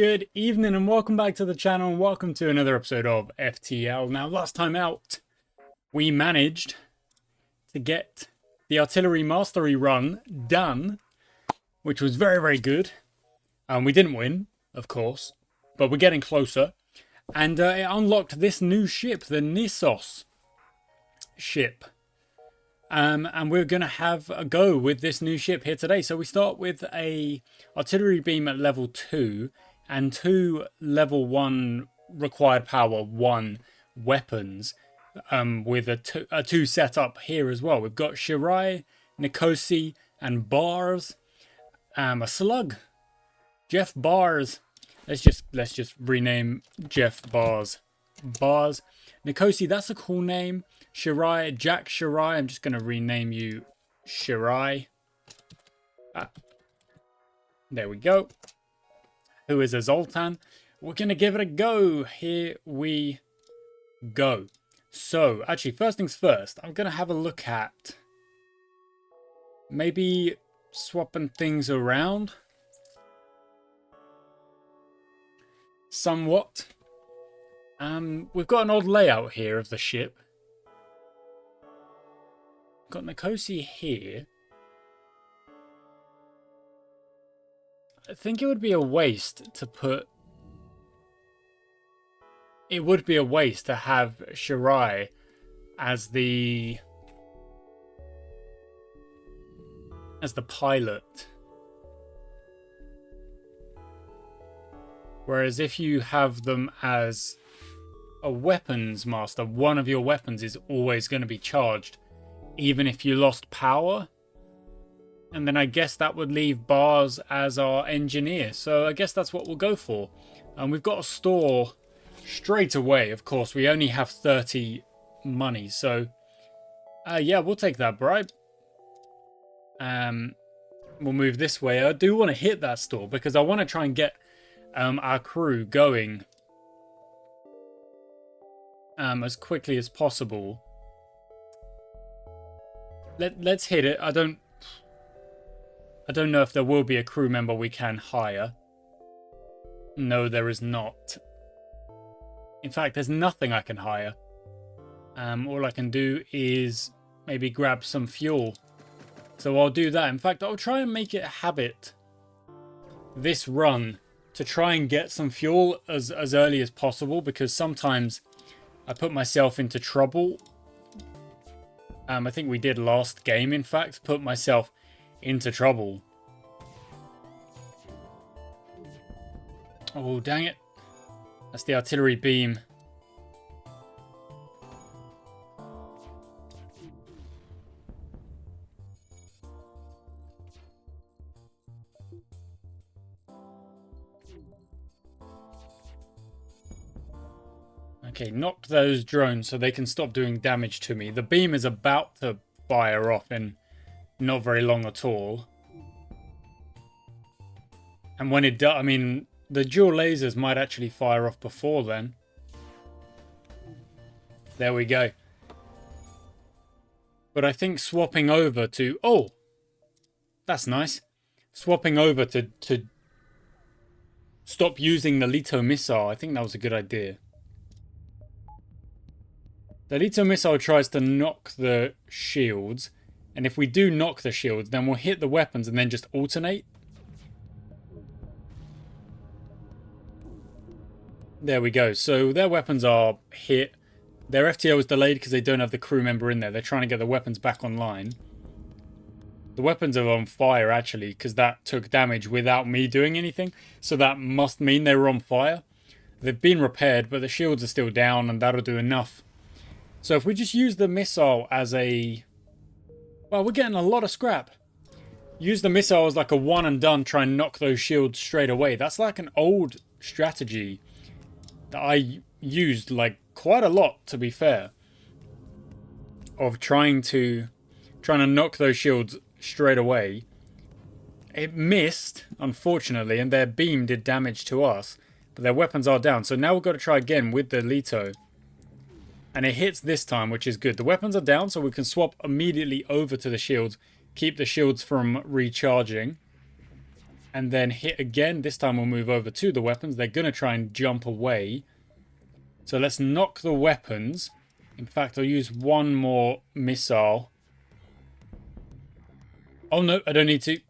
Good evening and welcome back to the channel and welcome to another episode of FTL. Now, last time out, we managed to get the artillery mastery run done, which was very, very good. We didn't win, of course, but we're getting closer. And it unlocked this new ship, the Nissos ship. And we're going to have a go with this new ship here today. So we start with a artillery beam at level 2 and 2 level 1 required power 1 weapons with a 2 setup here as well. We've got Shirai, Nikosi, and Bars. A slug. Jeff Bars. Let's just rename Jeff Bars. Bars. Nikosi, that's a cool name. Shirai, Jack Shirai. I'm just going to rename you Shirai. There we go. Who is a Zoltan? We're going to give it a go. Here we go. So, actually, first things first, I'm going to have a look at maybe swapping things around somewhat. We've got an odd layout here of the ship. Got Nikosi here. I think it would be a waste to put... It would be a waste to have Shirai as the pilot. Whereas if you have them as a weapons master, one of your weapons is always going to be charged, even if you lost power. And then I guess that would leave Bars as our engineer. So I guess that's what we'll go for. And we've got a store straight away. Of course, we only have 30 money. So, yeah, we'll take that bribe. We'll move this way. I do want to hit that store because I want to try and get our crew going as quickly as possible. Let's hit it. I don't know if there will be a crew member we can hire. No, there is not. In fact, there's nothing I can hire. All I can do is maybe grab some fuel. So I'll do that. In fact, I'll try and make it a habit this run to try and get some fuel as early as possible, because sometimes I put myself into trouble. I think we did last game, in fact, put myself into trouble. Oh, dang it. That's the artillery beam. Okay, knock those drones so they can stop doing damage to me. The beam is about to fire off in not very long at all. And when it does, I mean, the dual lasers might actually fire off before then. There we go. But I think swapping over to... Oh! That's nice. Swapping over to stop using the Lito missile. I think that was a good idea. The Lito missile tries to knock the shields. And if we do knock the shields, then we'll hit the weapons and then just alternate. There we go. So their weapons are hit. Their FTL is delayed because they don't have the crew member in there. They're trying to get the weapons back online. The weapons are on fire, actually, because that took damage without me doing anything. So that must mean they were on fire. They've been repaired, but the shields are still down, and that'll do enough. So if we just use the missile as a... Well, we're getting a lot of scrap. Use the missile as like a one and done, try and knock those shields straight away. That's like an old strategy that I used like quite a lot, to be fair, of trying to knock those shields straight away. It missed, unfortunately, and their beam did damage to us, but their weapons are down. So now we've got to try again with the Lito, and it hits this time, which is good. The weapons are down, so we can swap immediately over to the shields, keep the shields from recharging. and then hit again. This time we'll move over to the weapons. They're going to try and jump away. So let's knock the weapons. In fact, I'll use one more missile. Oh no, I don't need to.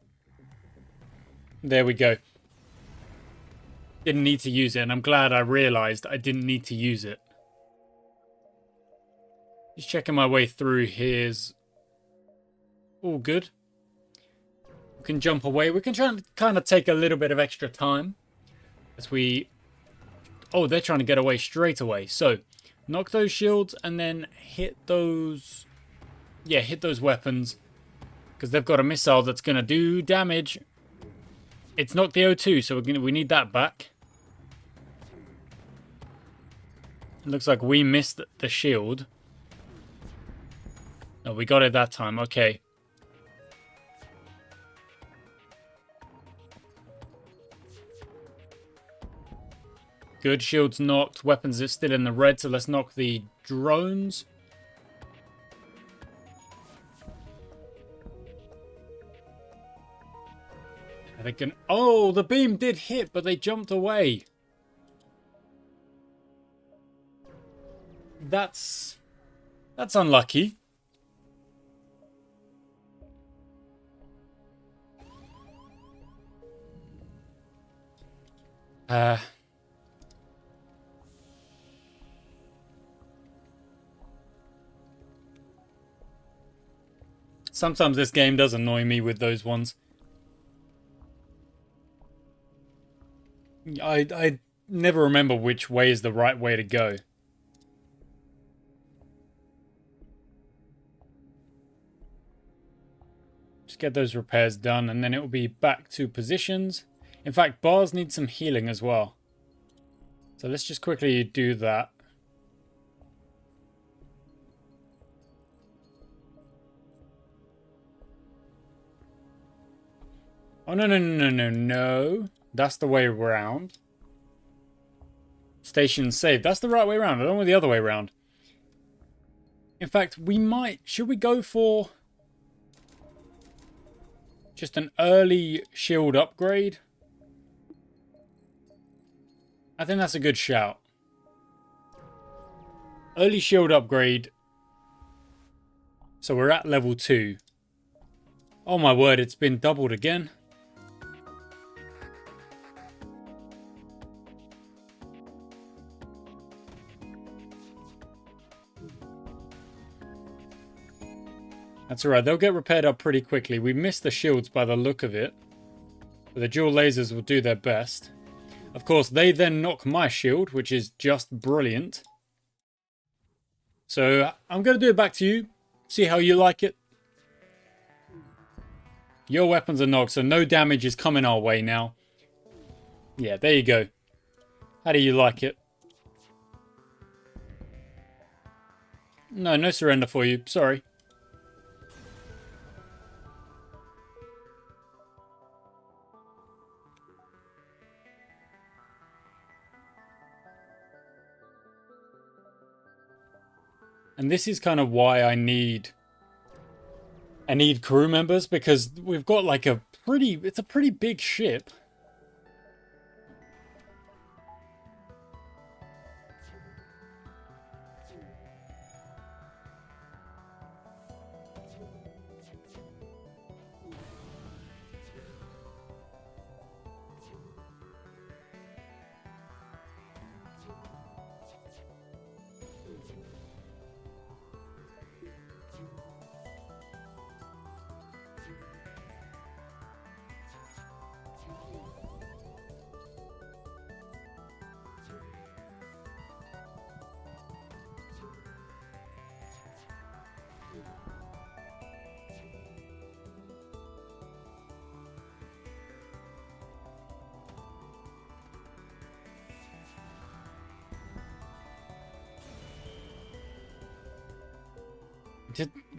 There we go. Didn't need to use it, and I'm glad I realized I didn't need to use it. Just checking my way through. Here's all good. We can jump away. We can try and kind of take a little bit of extra time as we... Oh, they're trying to get away straight away. So, knock those shields and then hit those... Yeah, hit those weapons. Because they've got a missile that's going to do damage. It's not the O2, so we need that back. It looks like we missed the shield. Oh, we got it that time. Okay. Good. Shield's knocked. Weapons are still in the red, so let's knock the drones. They can... Oh, the beam did hit, but they jumped away. That's unlucky. Sometimes this game does annoy me with those ones. I never remember which way is the right way to go. Just get those repairs done, and then it will be back to positions. In fact, bars need some healing as well. So let's just quickly do that. Oh, no. That's the way around. Station saved. That's the right way around. I don't want the other way around. In fact, we might... Should we go for... just an early shield upgrade? I think that's a good shout. Early shield upgrade. So we're at level 2. Oh my word, it's been doubled again. That's alright, they'll get repaired up pretty quickly. We missed the shields by the look of it. But the dual lasers will do their best. Of course, they then knock my shield, which is just brilliant. So, I'm going to do it back to you. See how you like it. Your weapons are knocked, so no damage is coming our way now. Yeah, there you go. How do you like it? No surrender for you. Sorry. And this is kind of why I need crew members, because we've got like it's a pretty big ship.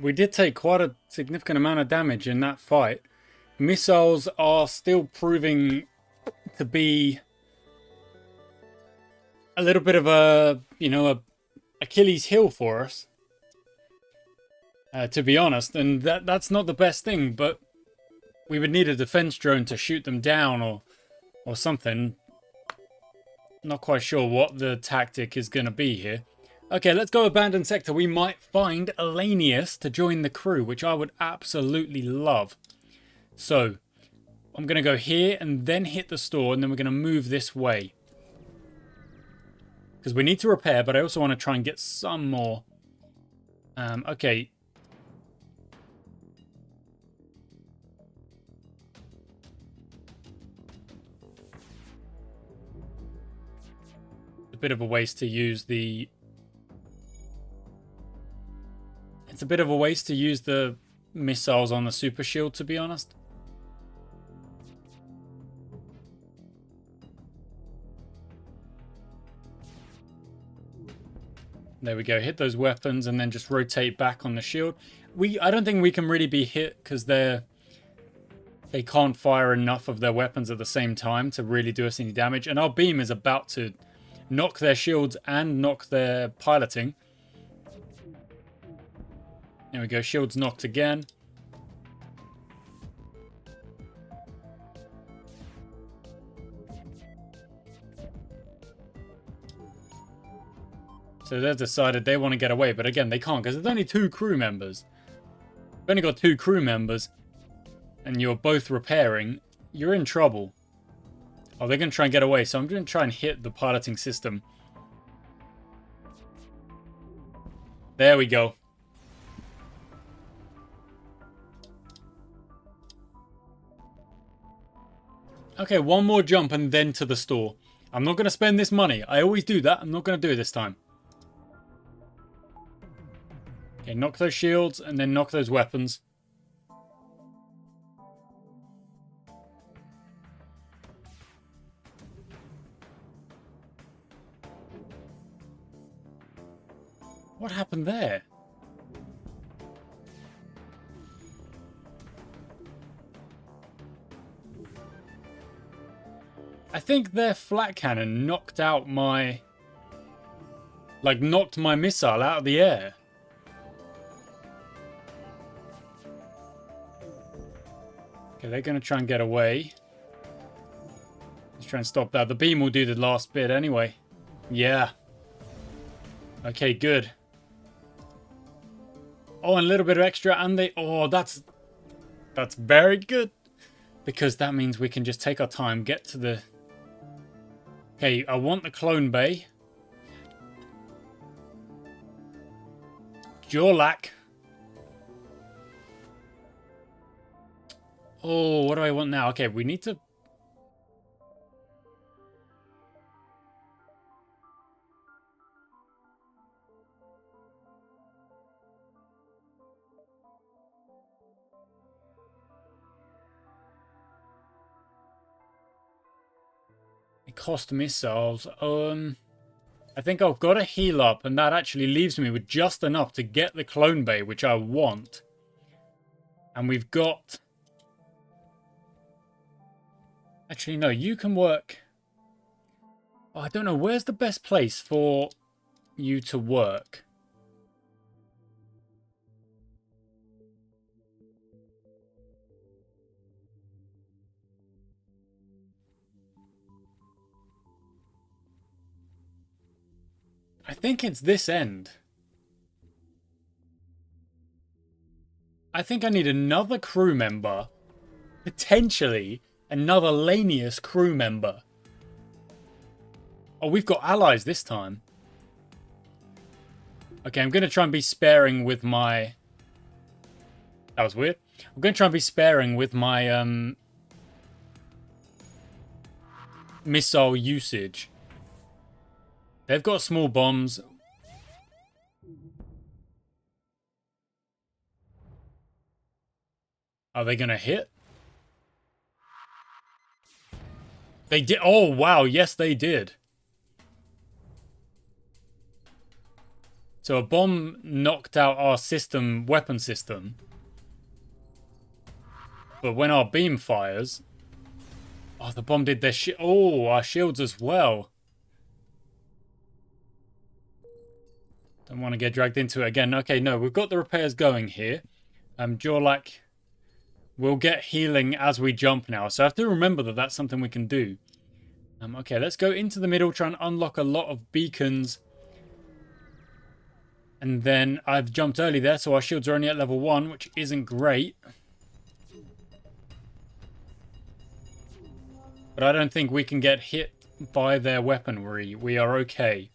We did take quite a significant amount of damage in that fight. Missiles are still proving to be a little bit of a Achilles heel for us. To be honest, and that's not the best thing, but We would need a defense drone to shoot them down or something. Not quite sure what the tactic is going to be here. Okay, let's go abandoned sector. We might find Elanius to join the crew, which I would absolutely love. So, I'm going to go here and then hit the store, and then we're going to move this way. Because we need to repair, but I also want to try and get some more. Okay. A bit of a waste to use the... It's a bit of a waste to use the missiles on the super shield, to be honest. There we go. Hit those weapons and then just rotate back on the shield. I don't think we can really be hit because they can't fire enough of their weapons at the same time to really do us any damage. And our beam is about to knock their shields and knock their piloting. There we go. Shields knocked again. So they've decided they want to get away, but again, they can't because there's only 2 crew members. We've only got 2 crew members, and you're both repairing. You're in trouble. Oh, they're going to try and get away, so I'm going to try and hit the piloting system. There we go. Okay, one more jump and then to the store. I'm not going to spend this money. I always do that. I'm not going to do it this time. Okay, knock those shields and then knock those weapons. What happened there? I think their flat cannon knocked out my... Like, knocked my missile out of the air. Okay, they're going to try and get away. Let's try and stop that. The beam will do the last bit anyway. Yeah. Okay, good. Oh, and a little bit of extra, and they... Oh, that's very good. Because that means we can just take our time, get to the... Okay, I want the clone bay. Jorlak. Oh, what do I want now? Okay, we need to... It cost missiles. I think I've got to heal up, and that actually leaves me with just enough to get the clone bay, which I want. And we've got... Actually, no, you can work... Oh, I don't know. Where's the best place for you to work? I think it's this end. I think I need another crew member. Potentially another Lanius crew member. Oh, we've got allies this time. Okay, I'm going to try and be sparing with my... That was weird. I'm going to try and be sparing with my missile usage. They've got small bombs. Are they going to hit? They did. Oh, wow. Yes, they did. So a bomb knocked out our system, weapon system. But when our beam fires... Oh, the bomb did their shit. Oh, our shields as well. Don't want to get dragged into it again. Okay, no, we've got the repairs going here. Jorlak We'll get healing as we jump now. So I have to remember that that's something we can do. Okay, let's go into the middle, try and unlock a lot of beacons. And then I've jumped early there, so our shields are only at level 1, which isn't great. But I don't think we can get hit by their weaponry. We are okay.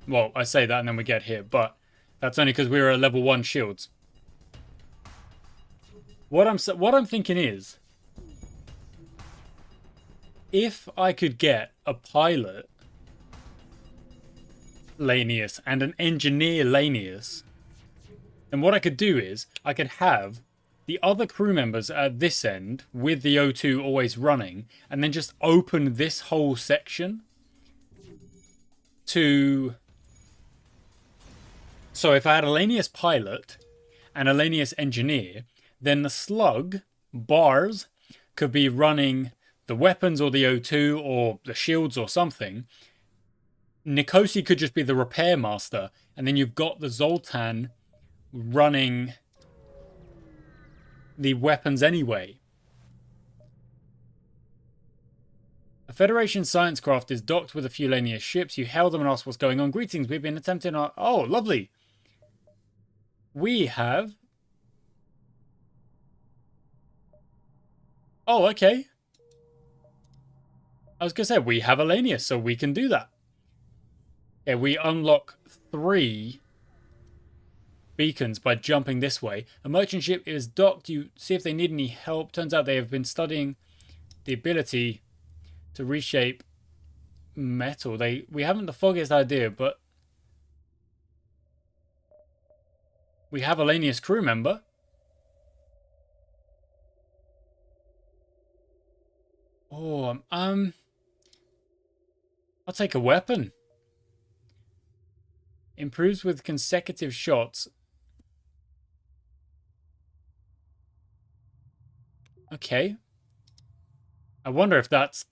Well, I say that and then we get hit, but that's only because we were at level 1 shields. What I'm thinking is, if I could get a pilot Lanius and an engineer Lanius, then what I could do is I could have the other crew members at this end with the O2 always running, and then just open this whole section to... So if I had a Lanius pilot and a Lanius engineer, then the slug bars could be running the weapons or the O2 or the shields or something. Nikosi could just be the repair master, and then you've got the Zoltan running the weapons anyway. A Federation science craft is docked with a few Lanius ships. You hail them and ask what's going on. Greetings, we've been attempting our... Oh, lovely. We have... Oh, okay. I was going to say, we have a Lanius, so we can do that. Yeah, we unlock 3 beacons by jumping this way. A merchant ship is docked. You see if they need any help. Turns out they have been studying the ability to reshape metal. We haven't the foggiest idea, but we have a Lanius crew member. Oh, I'll take a weapon. Improves with consecutive shots. Okay. I wonder if that's...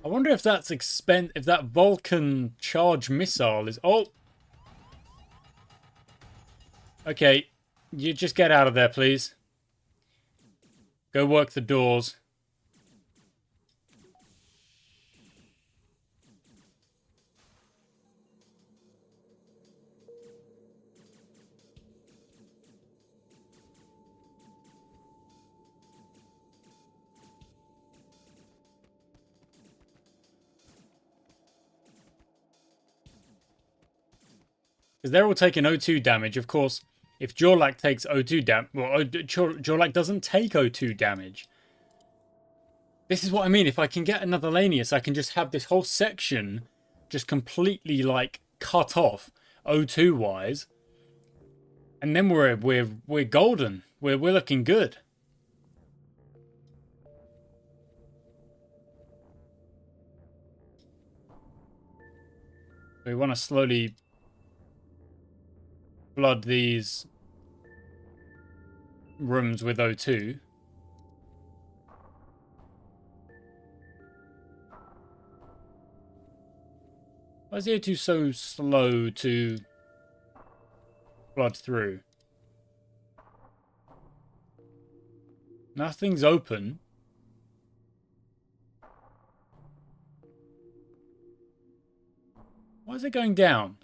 I wonder if that's if that Vulcan charge missile is... Oh! Okay. You just get out of there, please. Go work the doors. Because they're all taking O2 damage. Of course, if Jorlak takes O2 damage... Well, Jorlak doesn't take O2 damage. This is what I mean. If I can get another Lanius, I can just have this whole section just completely, like, cut off O2-wise. And then we're golden. We're looking good. We want to slowly flood these rooms with O2. Why is the O2 so slow to flood through? Nothing's open. Why is it going down?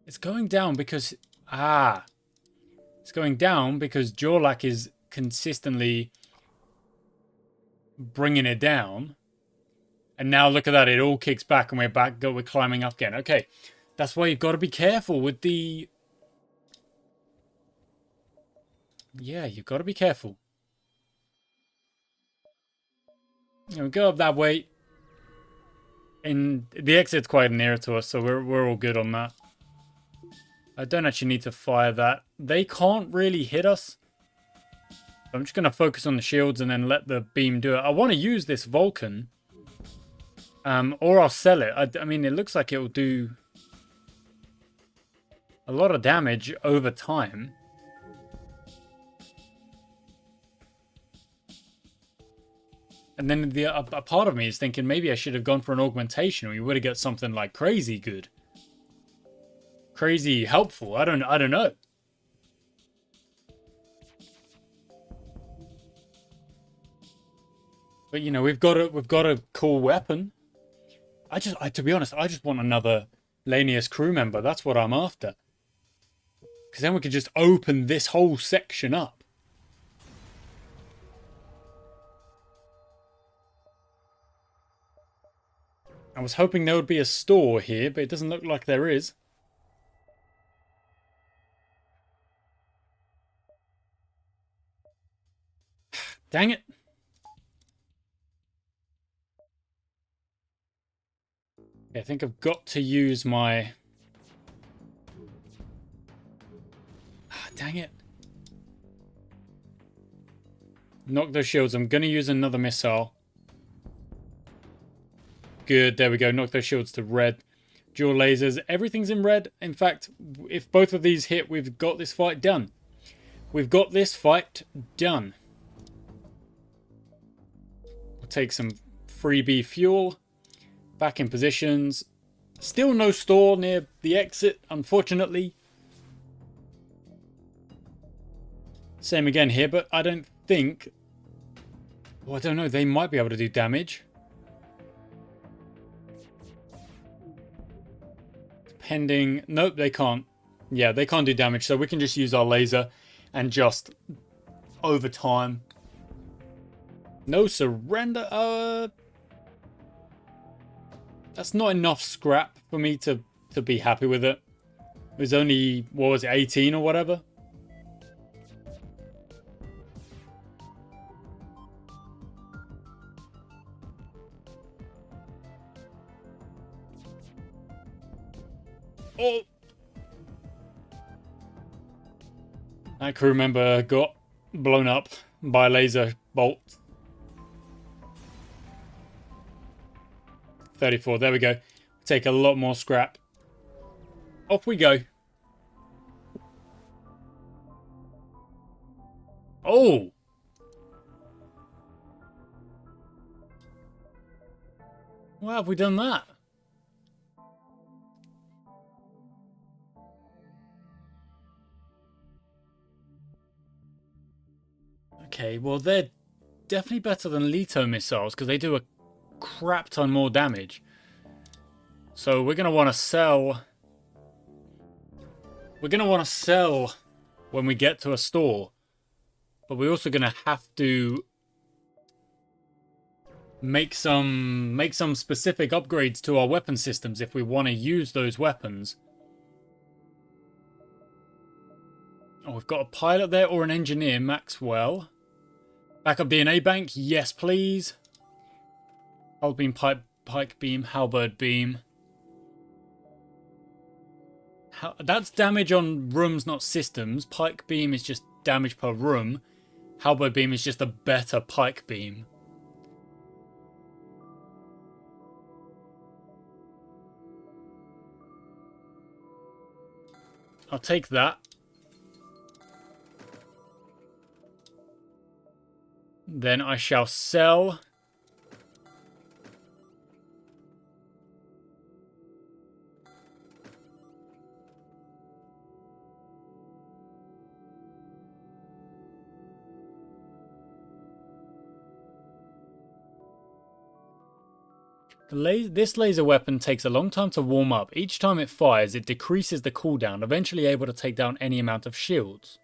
It's going down because... Ah. It's going down because Jorlak is consistently bringing it down. And now look at that. It all kicks back and we're climbing up again. Okay. That's why you've got to be careful with the... Yeah, you've got to be careful. We go up that way. And the exit's quite near to us, so we're all good on that. I don't actually need to fire that. They can't really hit us. I'm just going to focus on the shields and then let the beam do it. I want to use this Vulcan. Or I'll sell it. I mean, it looks like it will do a lot of damage over time. And then a part of me is thinking maybe I should have gone for an augmentation. We would have got something like crazy good, crazy helpful. I don't know. But you know, we've got a cool weapon. To be honest, I just want another Lanius crew member. That's what I'm after. Because then we could just open this whole section up. I was hoping there would be a store here, but it doesn't look like there is. Dang it. I think I've got to use my... dang it. Knock those shields. I'm going to use another missile. Good, there we go. Knock those shields to red. Dual lasers. Everything's in red. In fact, if both of these hit, we've got this fight done. We've got this fight done. We'll take some freebie fuel. Back in positions. Still no store near the exit, unfortunately. Same again here, but I don't think... well, I don't know. They might be able to do damage. Depending... nope, they can't. Yeah, they can't do damage, so we can just use our laser and just... over time. No surrender. That's not enough scrap for me to be happy with it. It was only, what was it, 18 or whatever? Oh! That crew member got blown up by a laser bolt. 34, there we go. Take a lot more scrap. Off we go. Oh! Why have we done that? Okay, well they're definitely better than Leto missiles because they do a crap ton more damage. So we're going to want to sell... we're going to want to sell when we get to a store. But we're also going to have to make some specific upgrades to our weapon systems if we want to use those weapons. Oh, we've got a pilot there or an engineer, Maxwell. Backup DNA bank, yes please. Hull beam, pike beam, halberd beam. That's damage on rooms, not systems. Pike beam is just damage per room. Halberd beam is just a better pike beam. I'll take that. Then I shall sell. This laser weapon takes a long time to warm up. Each time it fires, it decreases the cooldown, eventually able to take down any amount of shields.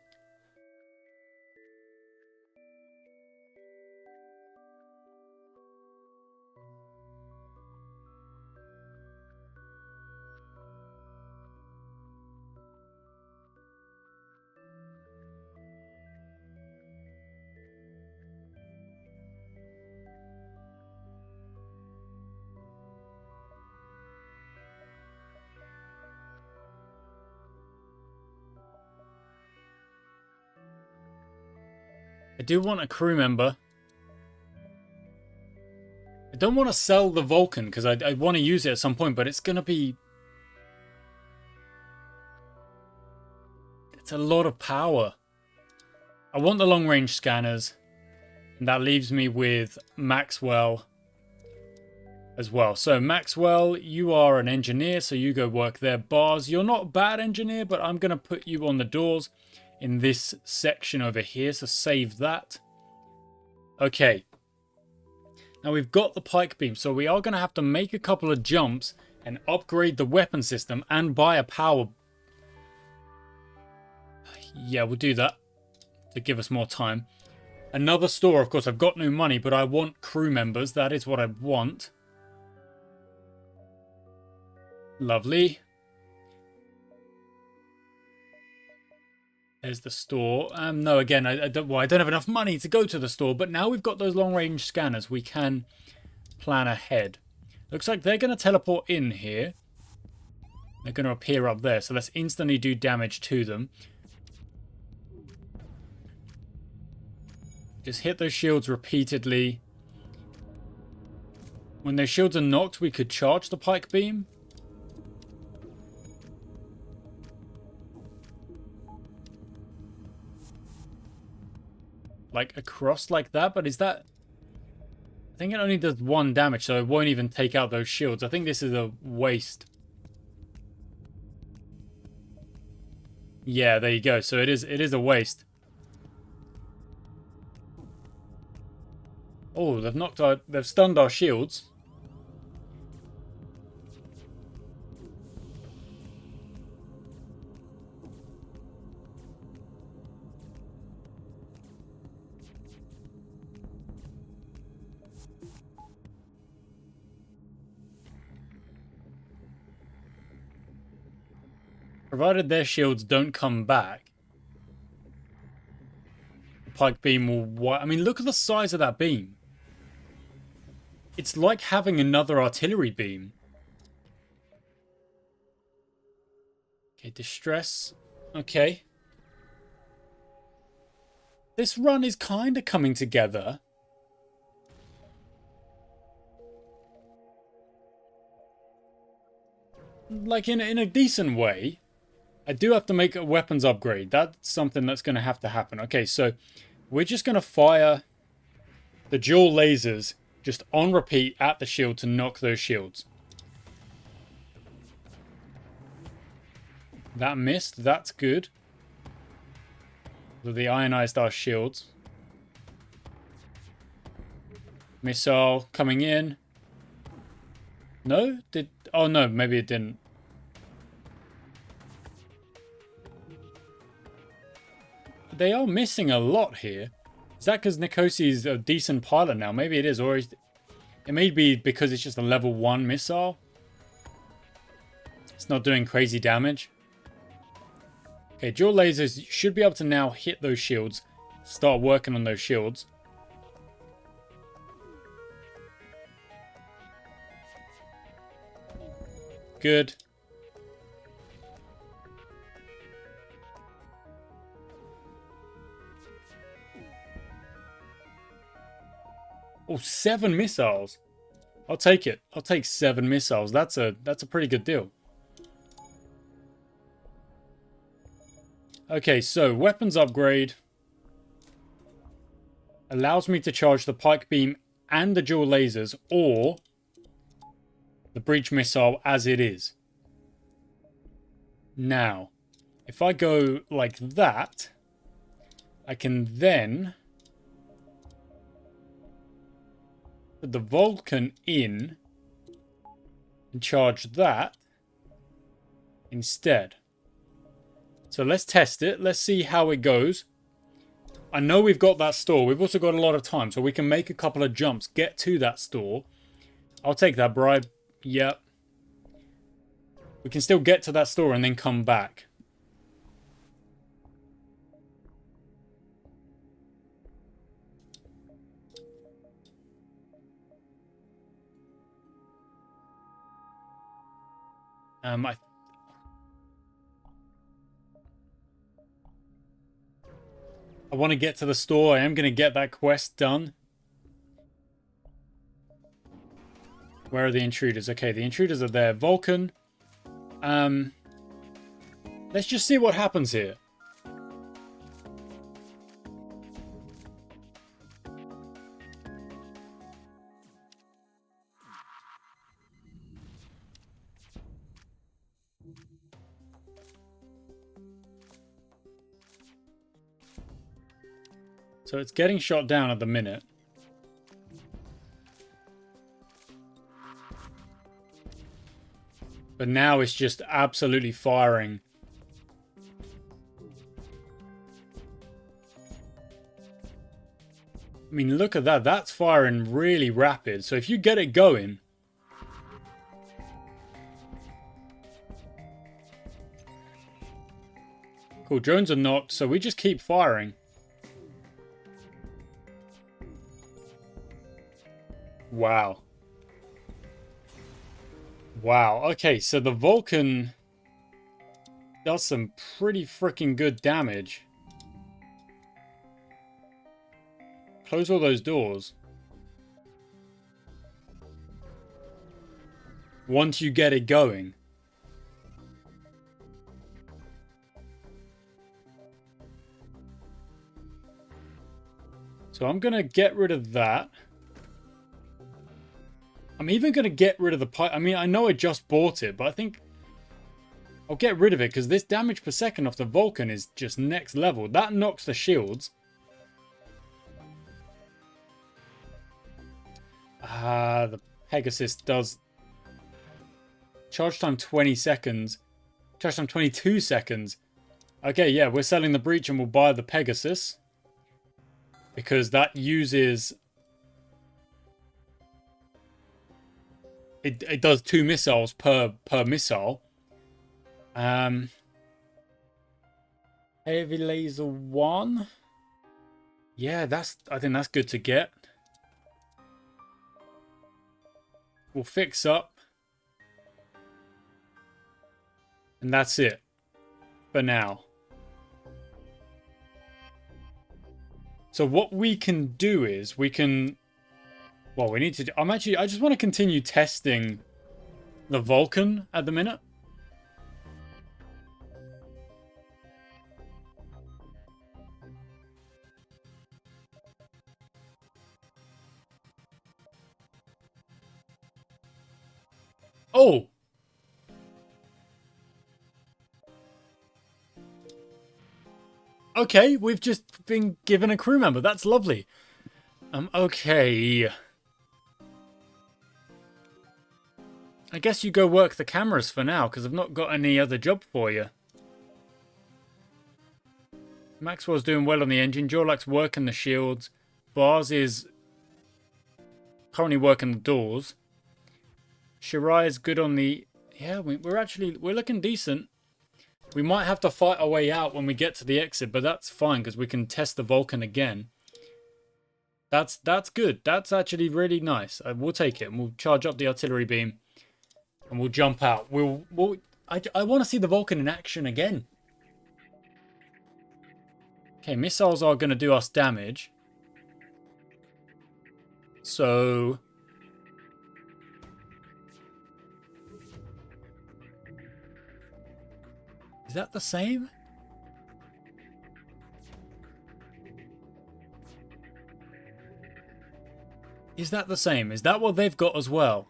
I do want a crew member. I don't want to sell the Vulcan because I want to use it at some point, but it's going to be... it's a lot of power. I want the long-range scanners. And that leaves me with Maxwell as well. So Maxwell, you are an engineer, so you go work there. Bars, you're not a bad engineer, but I'm going to put you on the doors in this section over here, so save that. Okay. Now we've got the pike beam, so we are going to have to make a couple of jumps and upgrade the weapon system and buy a power. Yeah, we'll do that to give us more time. Another store, of course, I've got no money, but I want crew members. That is what I want. Lovely. There's the store. No, again, I don't have enough money to go to the store, but now we've got those long-range scanners, we can plan ahead. Looks like they're going to teleport in here. They're going to appear up there, so let's instantly do damage to them. Just hit those shields repeatedly. When those shields are knocked, we could charge the pike beam. Like across like that, but is that... I think it only does 1 damage, so it won't even take out those shields. I think this is a waste. Yeah, there you go. So it is a waste. Oh, they've stunned our shields. Provided their shields don't come back, the pike beam will... I mean, look at the size of that beam. It's like having another artillery beam. Okay, distress. Okay. This run is kind of coming together. Like in a decent way. I do have to make a weapons upgrade. That's something that's going to have to happen. Okay, so we're just going to fire the dual lasers just on repeat at the shield to knock those shields. That missed. That's good. So the ionized our shields. Missile coming in. No? Oh no, maybe it didn't. They are missing a lot here. Is that because Nikosi is a decent pilot now? Maybe it is, or it may be because it's just a level 1 missile. It's not doing crazy damage. Okay, dual lasers should be able to now hit those shields. Start working on those shields. Good. Oh, 7 missiles. I'll take it. I'll take 7 missiles. That's a pretty good deal. Okay, so weapons upgrade allows me to charge the pike beam and the dual lasers, or the breach missile as it is. Now, if I go like that, I can then put the Vulcan in and charge that instead. So let's test it. Let's see how it goes. I know we've got that store. We've also got a lot of time, so we can make a couple of jumps, get to that store. I'll take that bribe. Yep. We can still get to that store and then come back. I want to get to the store. I am going to get that quest done. Where are the intruders? Okay, the intruders are there. Vulcan. Let's just see what happens here. So it's getting shot down at the minute. But now it's just absolutely firing. I mean, look at that. That's firing really rapid. So if you get it going... Cool, drones are knocked, so we just keep firing. Wow. Wow, okay, so the Vulcan does some pretty freaking good damage. Close all those doors. Once you get it going. So I'm going to get rid of that. I'm even going to get rid of the pipe. I mean, I know I just bought it, but I think I'll get rid of it because this damage per second off the Vulcan is just next level. That knocks the shields. The Pegasus does charge time 20 seconds. Charge time 22 seconds. Okay, yeah, we're selling the breach and we'll buy the Pegasus. Because that uses... It does 2 missiles per missile. Heavy laser 1. Yeah, I think that's good to get. We'll fix up. And that's it. For now. So what we can do is we can... Well, we need to... I just want to continue testing the Vulcan at the minute. Oh! Okay, we've just been given a crew member. That's lovely. Okay. I guess you go work the cameras for now, because I've not got any other job for you. Maxwell's doing well on the engine. Jorlak's working the shields. Bars is currently working the doors. Shirai is good on the... Yeah, we're looking decent. We might have to fight our way out when we get to the exit, but that's fine, because we can test the Vulcan again. That's good. That's actually really nice. We'll take it, and we'll charge up the artillery beam. And we'll jump out. I want to see the Vulcan in action again. Okay, missiles are going to do us damage. So... Is that the same? Is that the same? Is that what they've got as well?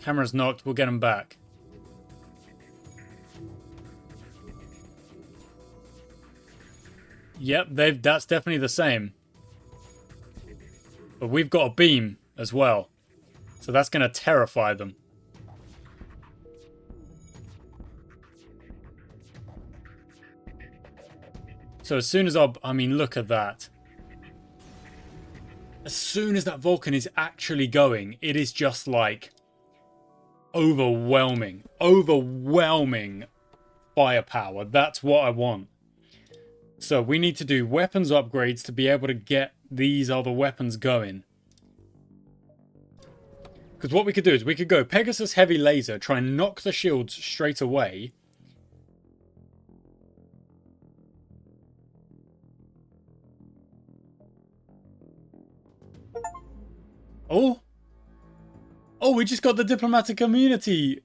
Camera's knocked. We'll get them back. Yep, that's definitely the same. But we've got a beam as well. So that's going to terrify them. So as soon as I mean, look at that. As soon as that Vulcan is actually going, it is just like overwhelming firepower. That's what I want. So we need to do weapons upgrades to be able to get these other weapons going. Because what we could do is we could go Pegasus Heavy Laser, try and knock the shields straight away. Oh! Oh, we just got the diplomatic immunity.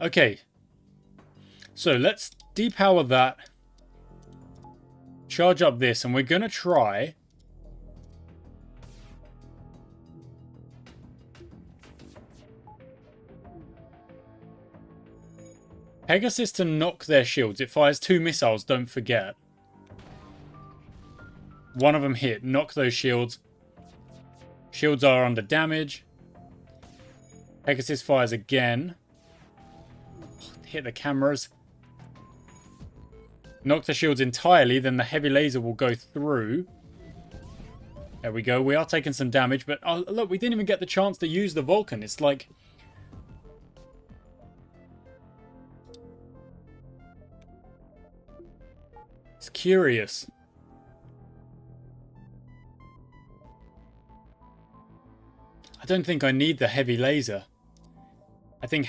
Okay. So let's depower that. Charge up this, and we're going to try... Pegasus to knock their shields. It fires 2 missiles, don't forget. One of them hit. Knock those shields. Shields are under damage. Pegasus fires again. Hit the cameras. Knock the shields entirely, then the heavy laser will go through. There we go. We are taking some damage, but oh, look, we didn't even get the chance to use the Vulcan. It's like... It's curious. I don't think I need the heavy laser. I think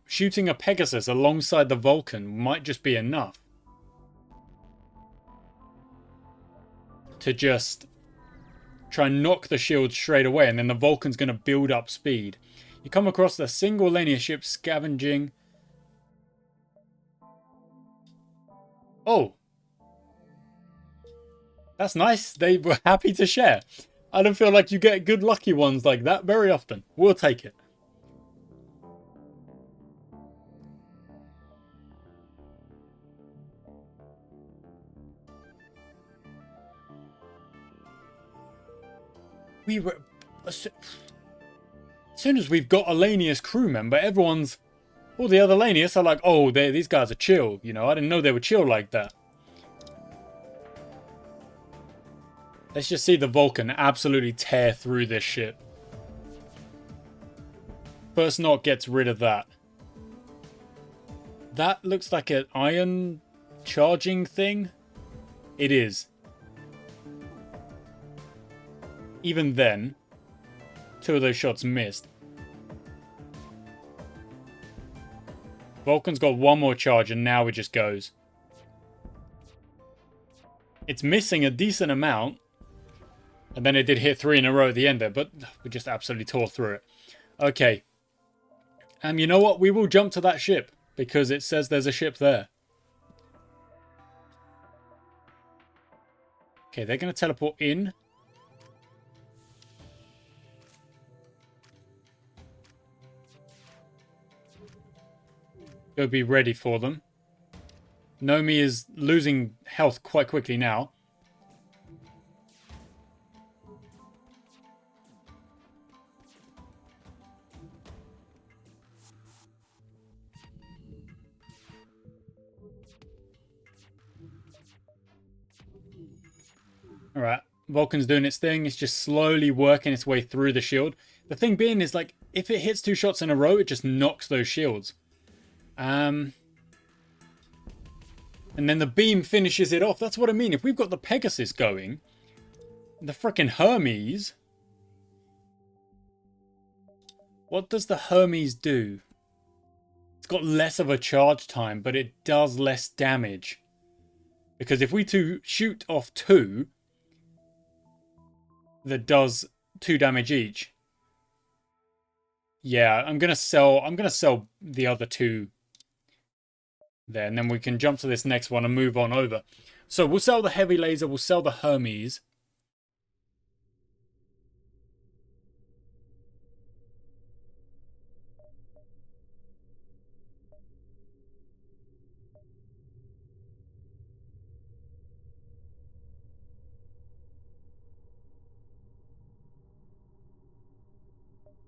shooting a Pegasus alongside the Vulcan might just be enough. To just try and knock the shield straight away, and then the Vulcan's going to build up speed. You come across the single linear ship scavenging. Oh. That's nice. They were happy to share. I don't feel like you get good lucky ones like that very often. We'll take it. We were... As soon as we've got a Lanius crew member, everyone's... All the other Lanius are like, oh, these guys are chill. You know, I didn't know they were chill like that. Let's just see the Vulcan absolutely tear through this ship. First knock gets rid of that. That looks like an ion charging thing. It is. Even then, 2 of those shots missed. Vulcan's got 1 more charge and now it just goes. It's missing a decent amount. And then it did hit 3 in a row at the end there, but we just absolutely tore through it. Okay. You know what? We will jump to that ship because it says there's a ship there. Okay, they're going to teleport in. Go be ready for them. Nomi is losing health quite quickly now. Alright, Vulcan's doing its thing. It's just slowly working its way through the shield. The thing being is, like, if it hits 2 shots in a row, it just knocks those shields. And then the beam finishes it off. That's what I mean. If we've got the Pegasus going, the frickin' Hermes... What does the Hermes do? It's got less of a charge time, but it does less damage. Because if we shoot off 2... that does 2 damage each. Yeah, I'm gonna sell the other 2 there, and then we can jump to this next one and move on over. So we'll sell the heavy laser, we'll sell the Hermes.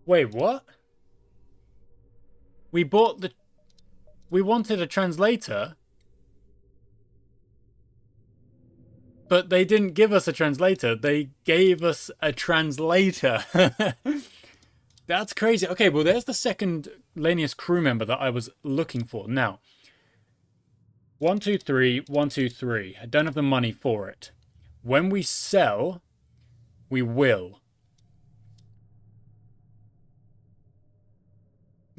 Wait, what? We wanted a translator, but they didn't give us a translator. They gave us a translator. That's crazy. Okay, well, there's the second Lanius crew member that I was looking for. Now, 1, 2, 3, 1, 2, 3. I don't have the money for it. When we sell, we will.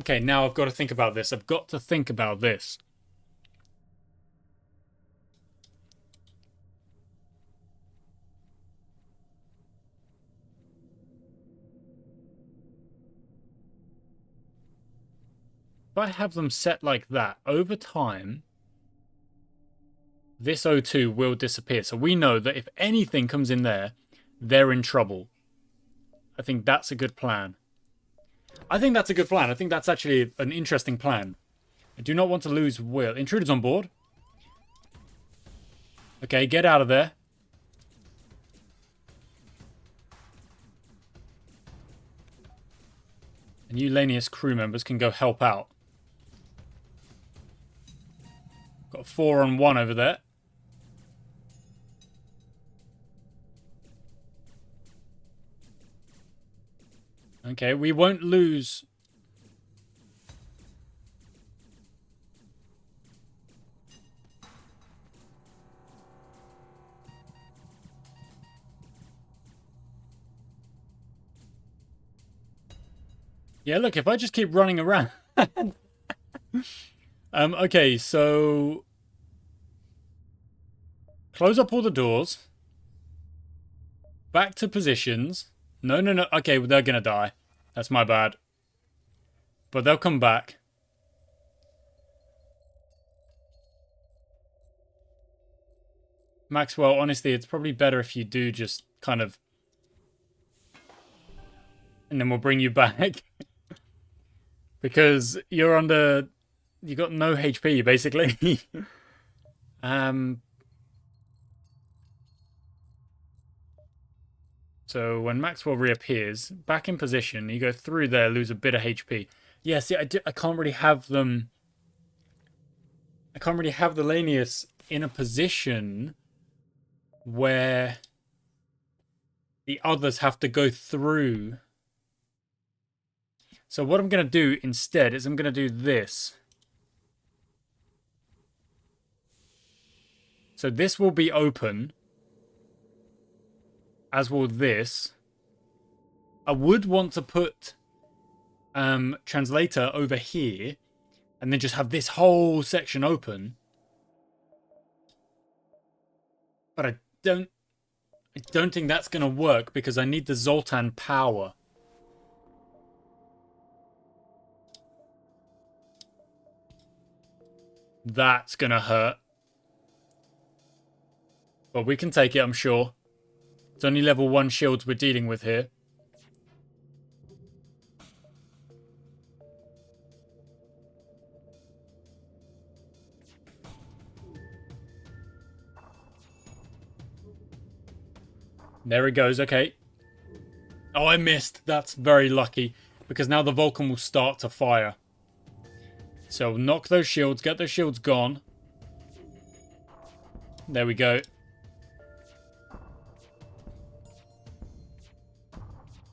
Okay, now I've got to think about this. I've got to think about this. If I have them set like that, over time, this O2 will disappear. So we know that if anything comes in there, they're in trouble. I think that's a good plan. I think that's a good plan. I think that's actually an interesting plan. I do not want to lose Will. Intruders on board. Okay, get out of there. And you Lanius crew members can go help out. Got a 4-on-1 over there. Okay, we won't lose. Yeah, look, if I just keep running around. Okay, so close up all the doors. Back to positions. No. Okay, well, they're gonna die. That's my bad. But they'll come back. Maxwell, honestly, it's probably better if you do just kind of... And then we'll bring you back. Because you're under... You got no HP, basically. So when Maxwell reappears, back in position, you go through there, lose a bit of HP. Yeah, see, I can't really have them... I can't really have the Lanius in a position where the others have to go through. So what I'm going to do instead is I'm going to do this. So this will be open, as will this. I would want to put translator over here and then just have this whole section open. But I don't think that's going to work because I need the Zoltan power. That's going to hurt. But we can take it, I'm sure. It's only level 1 shields we're dealing with here. There it goes, okay. Oh, I missed. That's very lucky. Because now the Vulcan will start to fire. So knock those shields, get those shields gone. There we go.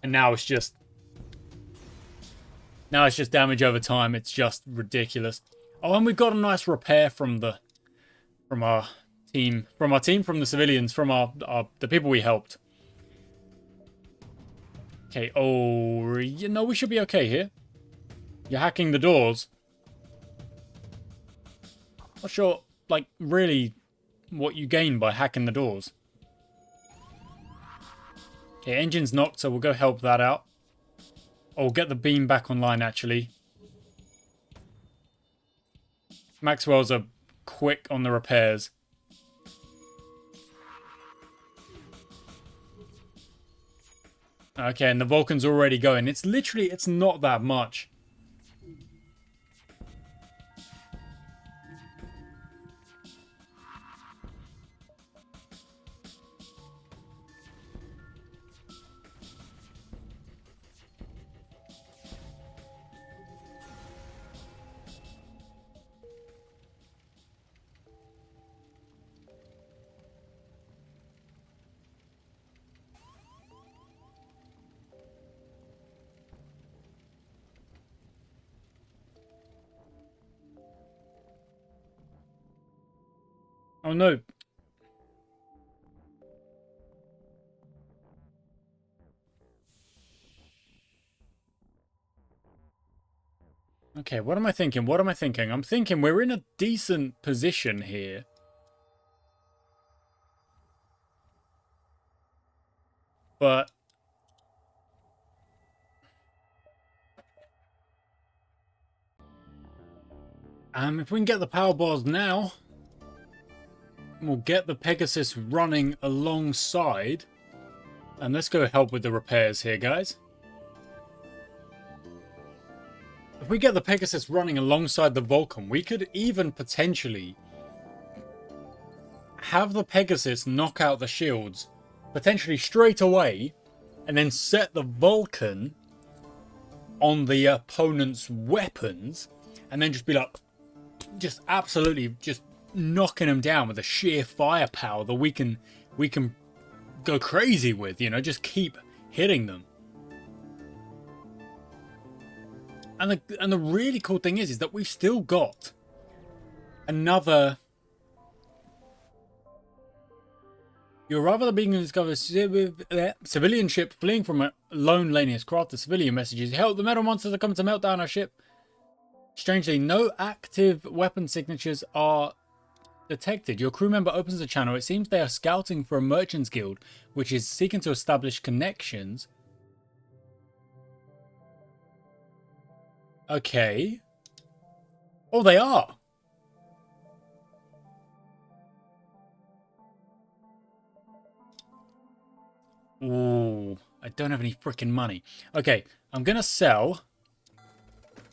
And now it's just... Now it's just damage over time. It's just ridiculous. Oh, and we've got a nice repair from our team. From the civilians, from the people we helped. Okay, oh, you know, we should be okay here. You're hacking the doors. Not sure, like, really what you gain by hacking the doors. Okay, engine's knocked, so we'll go help that out. Oh, get the beam back online, actually. Maxwell's are quick on the repairs. Okay, and the Vulcan's already going. It's literally, it's not that much. Oh no. Okay, what am I thinking? What am I thinking? I'm thinking we're in a decent position here. But... if we can get the power bars now, we'll get the Pegasus running alongside. And let's go help with the repairs here, guys. we get the Pegasus running alongside the Vulcan, we could even potentially have the Pegasus knock out the shields, potentially straight away, and then set the Vulcan on the opponent's weapons, and then just be like, just absolutely just knocking them down with the sheer firepower that we can go crazy with, you know, just keep hitting them. And the really cool thing is that we've still got another. You're rather being discovered civilian ship fleeing from a lone Lanius craft. The civilian messages help the metal monsters that come to melt down our ship. Strangely, no active weapon signatures are detected. Your crew member opens the channel. It seems they are scouting for a merchants guild, which is seeking to establish connections. Okay. Oh, they are. Ooh, I don't have any freaking money. Okay, I'm going to sell.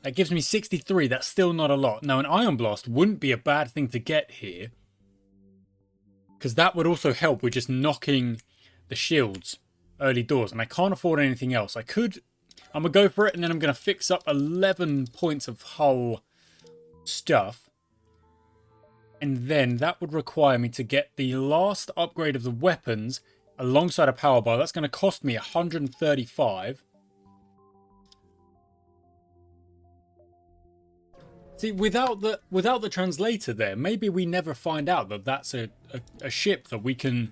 That gives me 63. That's still not a lot. Now, an Ion Blast wouldn't be a bad thing to get here, because that would also help with just knocking the shields early doors. And I can't afford anything else. I'm going to go for it, and then I'm going to fix up 11 points of hull stuff. And then that would require me to get the last upgrade of the weapons alongside a power bar. That's going to cost me 135. See, without the translator there, maybe we never find out that that's a ship that we can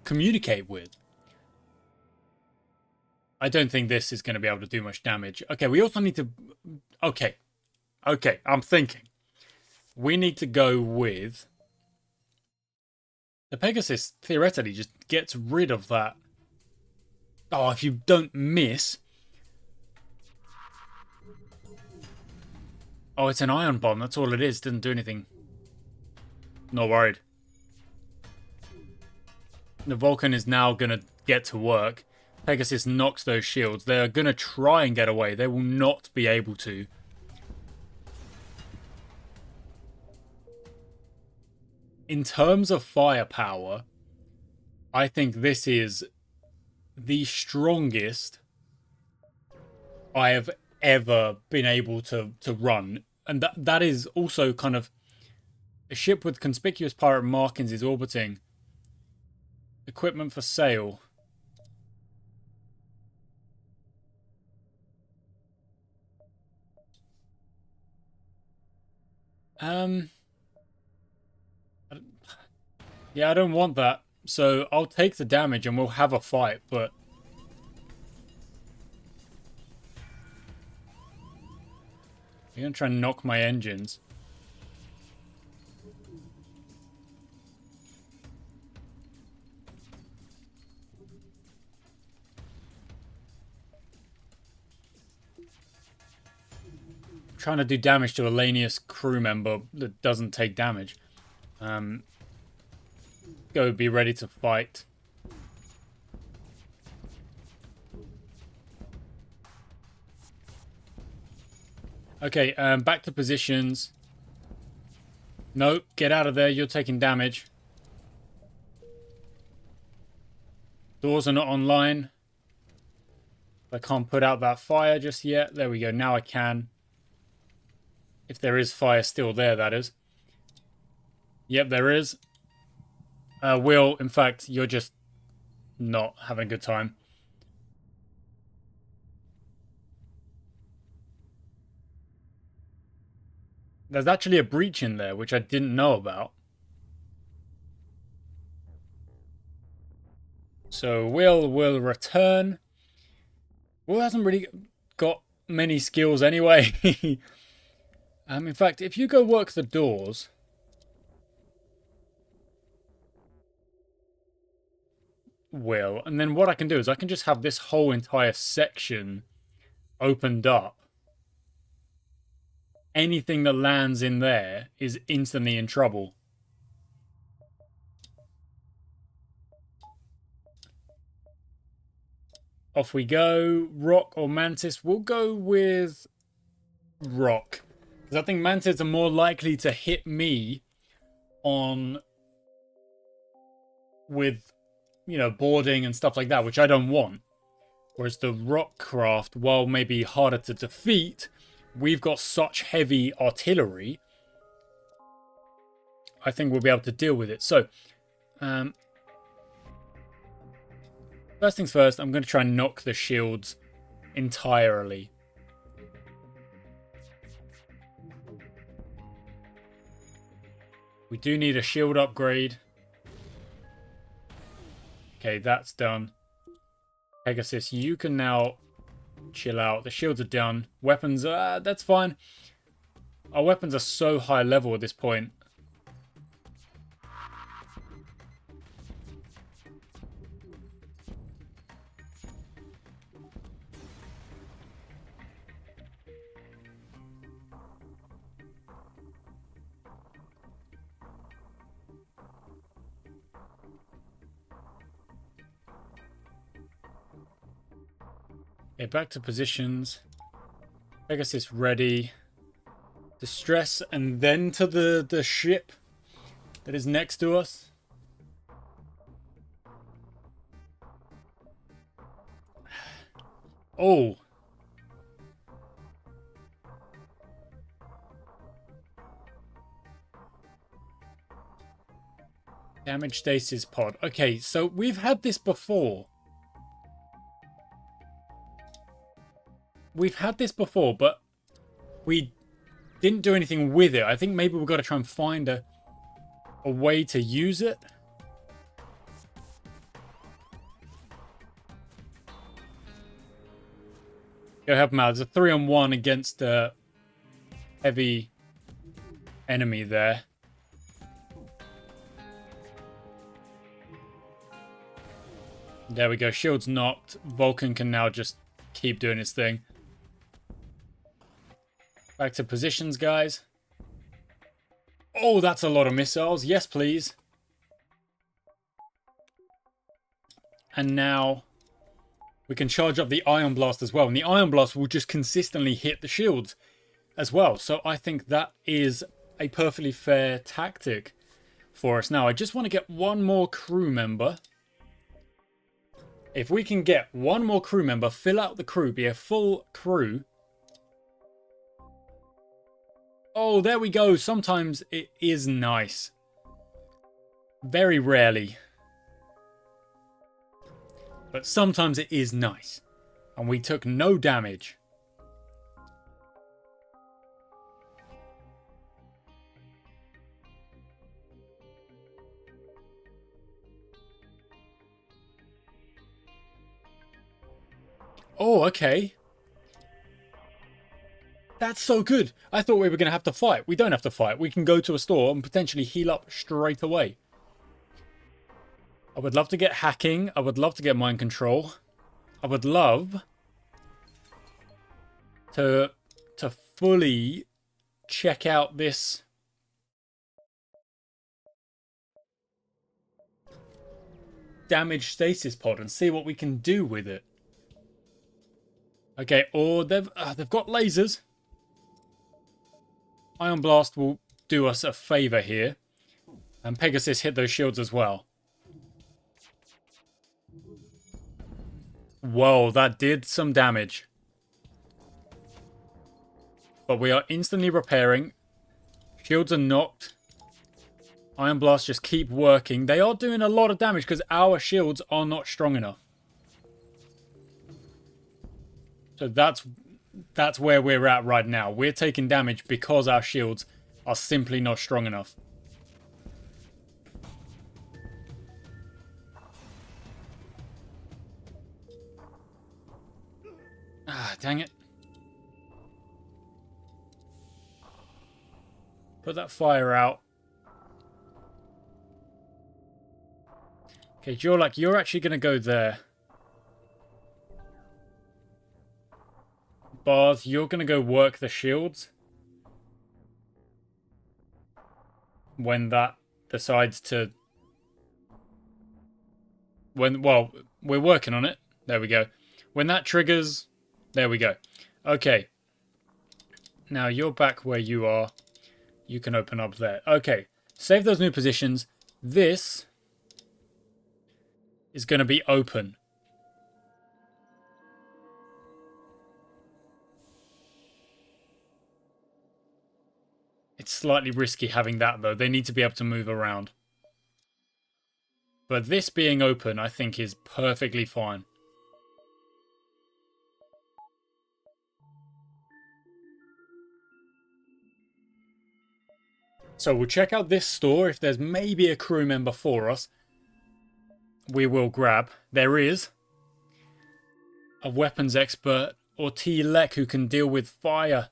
communicate with. I don't think this is going to be able to do much damage. Okay, we also need to... Okay, I'm thinking. We need to go with... The Pegasus theoretically just gets rid of that. Oh, if you don't miss... Oh, it's an ion bomb. That's all it is. Doesn't do anything. Not worried. The Vulcan is now going to get to work. Pegasus knocks those shields. They're going to try and get away. They will not be able to. In terms of firepower, I think this is the strongest I have ever been able to run. And that is also kind of a ship with conspicuous pirate markings is orbiting. Equipment for sale. Yeah, I don't want that. So I'll take the damage and we'll have a fight, but... You're going to try and knock my engines. I'm trying to do damage to a Lanius crew member that doesn't take damage. Go be ready to fight. Okay, back to positions. Nope, get out of there. You're taking damage. Doors are not online. I can't put out that fire just yet. There we go. Now I can. If there is fire still there, that is. Yep, there is. Will, in fact, you're just not having a good time. There's actually a breach in there, which I didn't know about. So Will return. Will hasn't really got many skills anyway. In fact, if you go work the doors... Will, and then what I can do is I can just have this whole entire section opened up. Anything that lands in there is instantly in trouble. Off we go. Rock or Mantis. We'll go with rock. Because I think mantids are more likely to hit me on with, you know, boarding and stuff like that, which I don't want. Whereas the rock craft, while maybe harder to defeat, we've got such heavy artillery, I think we'll be able to deal with it. So, first things first, I'm going to try and knock the shields entirely. We do need a shield upgrade. Okay, that's done. Pegasus, you can now chill out. The shields are done. Weapons, that's fine. Our weapons are so high level at this point. Okay, back to positions. Pegasus ready. Distress and then to the ship that is next to us. Oh. Damage stasis pod. Okay, so we've had this before. We've had this before, but we didn't do anything with it. I think maybe we've got to try and find a way to use it. Go help him out. There's a 3-on-1 against a heavy enemy there. There we go. Shield's knocked. Vulcan can now just keep doing his thing. Back to positions, guys. Oh, that's a lot of missiles. Yes, please. And now we can charge up the Ion Blast as well. And the Ion Blast will just consistently hit the shields as well. So I think that is a perfectly fair tactic for us. Now, I just want to get one more crew member. If we can get one more crew member, fill out the crew, be a full crew. Oh, there we go. Sometimes it is nice. Very rarely. But sometimes it is nice. And we took no damage. Oh, okay. That's so good. I thought we were going to have to fight. We don't have to fight. We can go to a store and potentially heal up straight away. I would love to get hacking. I would love to get mind control. I would love to fully check out this damage stasis pod and see what we can do with it. Okay, or they've got lasers. Ion Blast will do us a favor here. And Pegasus hit those shields as well. Whoa, that did some damage. But we are instantly repairing. Shields are knocked. Ion Blast just keep working. They are doing a lot of damage because our shields are not strong enough. So that's where we're at right now. We're taking damage because our shields are simply not strong enough. Ah, dang it. Put that fire out. Okay, you're actually going to go there. Bars, you're going to go work the shields. When that decides to... Well, we're working on it. There we go. When that triggers... There we go. Okay. Now you're back where you are. You can open up there. Okay, save those new positions. This is going to be open. It's slightly risky having that, though. They need to be able to move around. But this being open, I think, is perfectly fine. So we'll check out this store. If there's maybe a crew member for us, we will grab. There is a weapons expert or T-Lek who can deal with fire.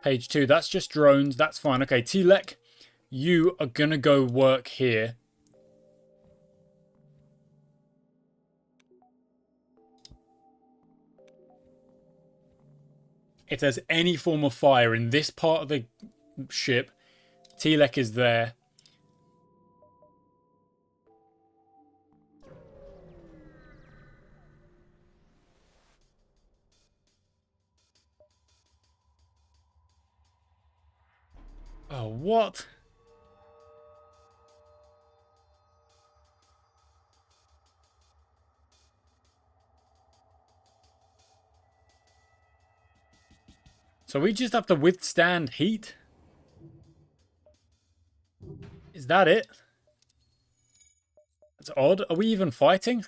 Page 2, that's just drones. That's fine. Okay, T-Lek, you are going to go work here. If there's any form of fire in this part of the ship, T-Lek is there. Oh, what? So we just have to withstand heat? Is that it? That's odd. Are we even fighting?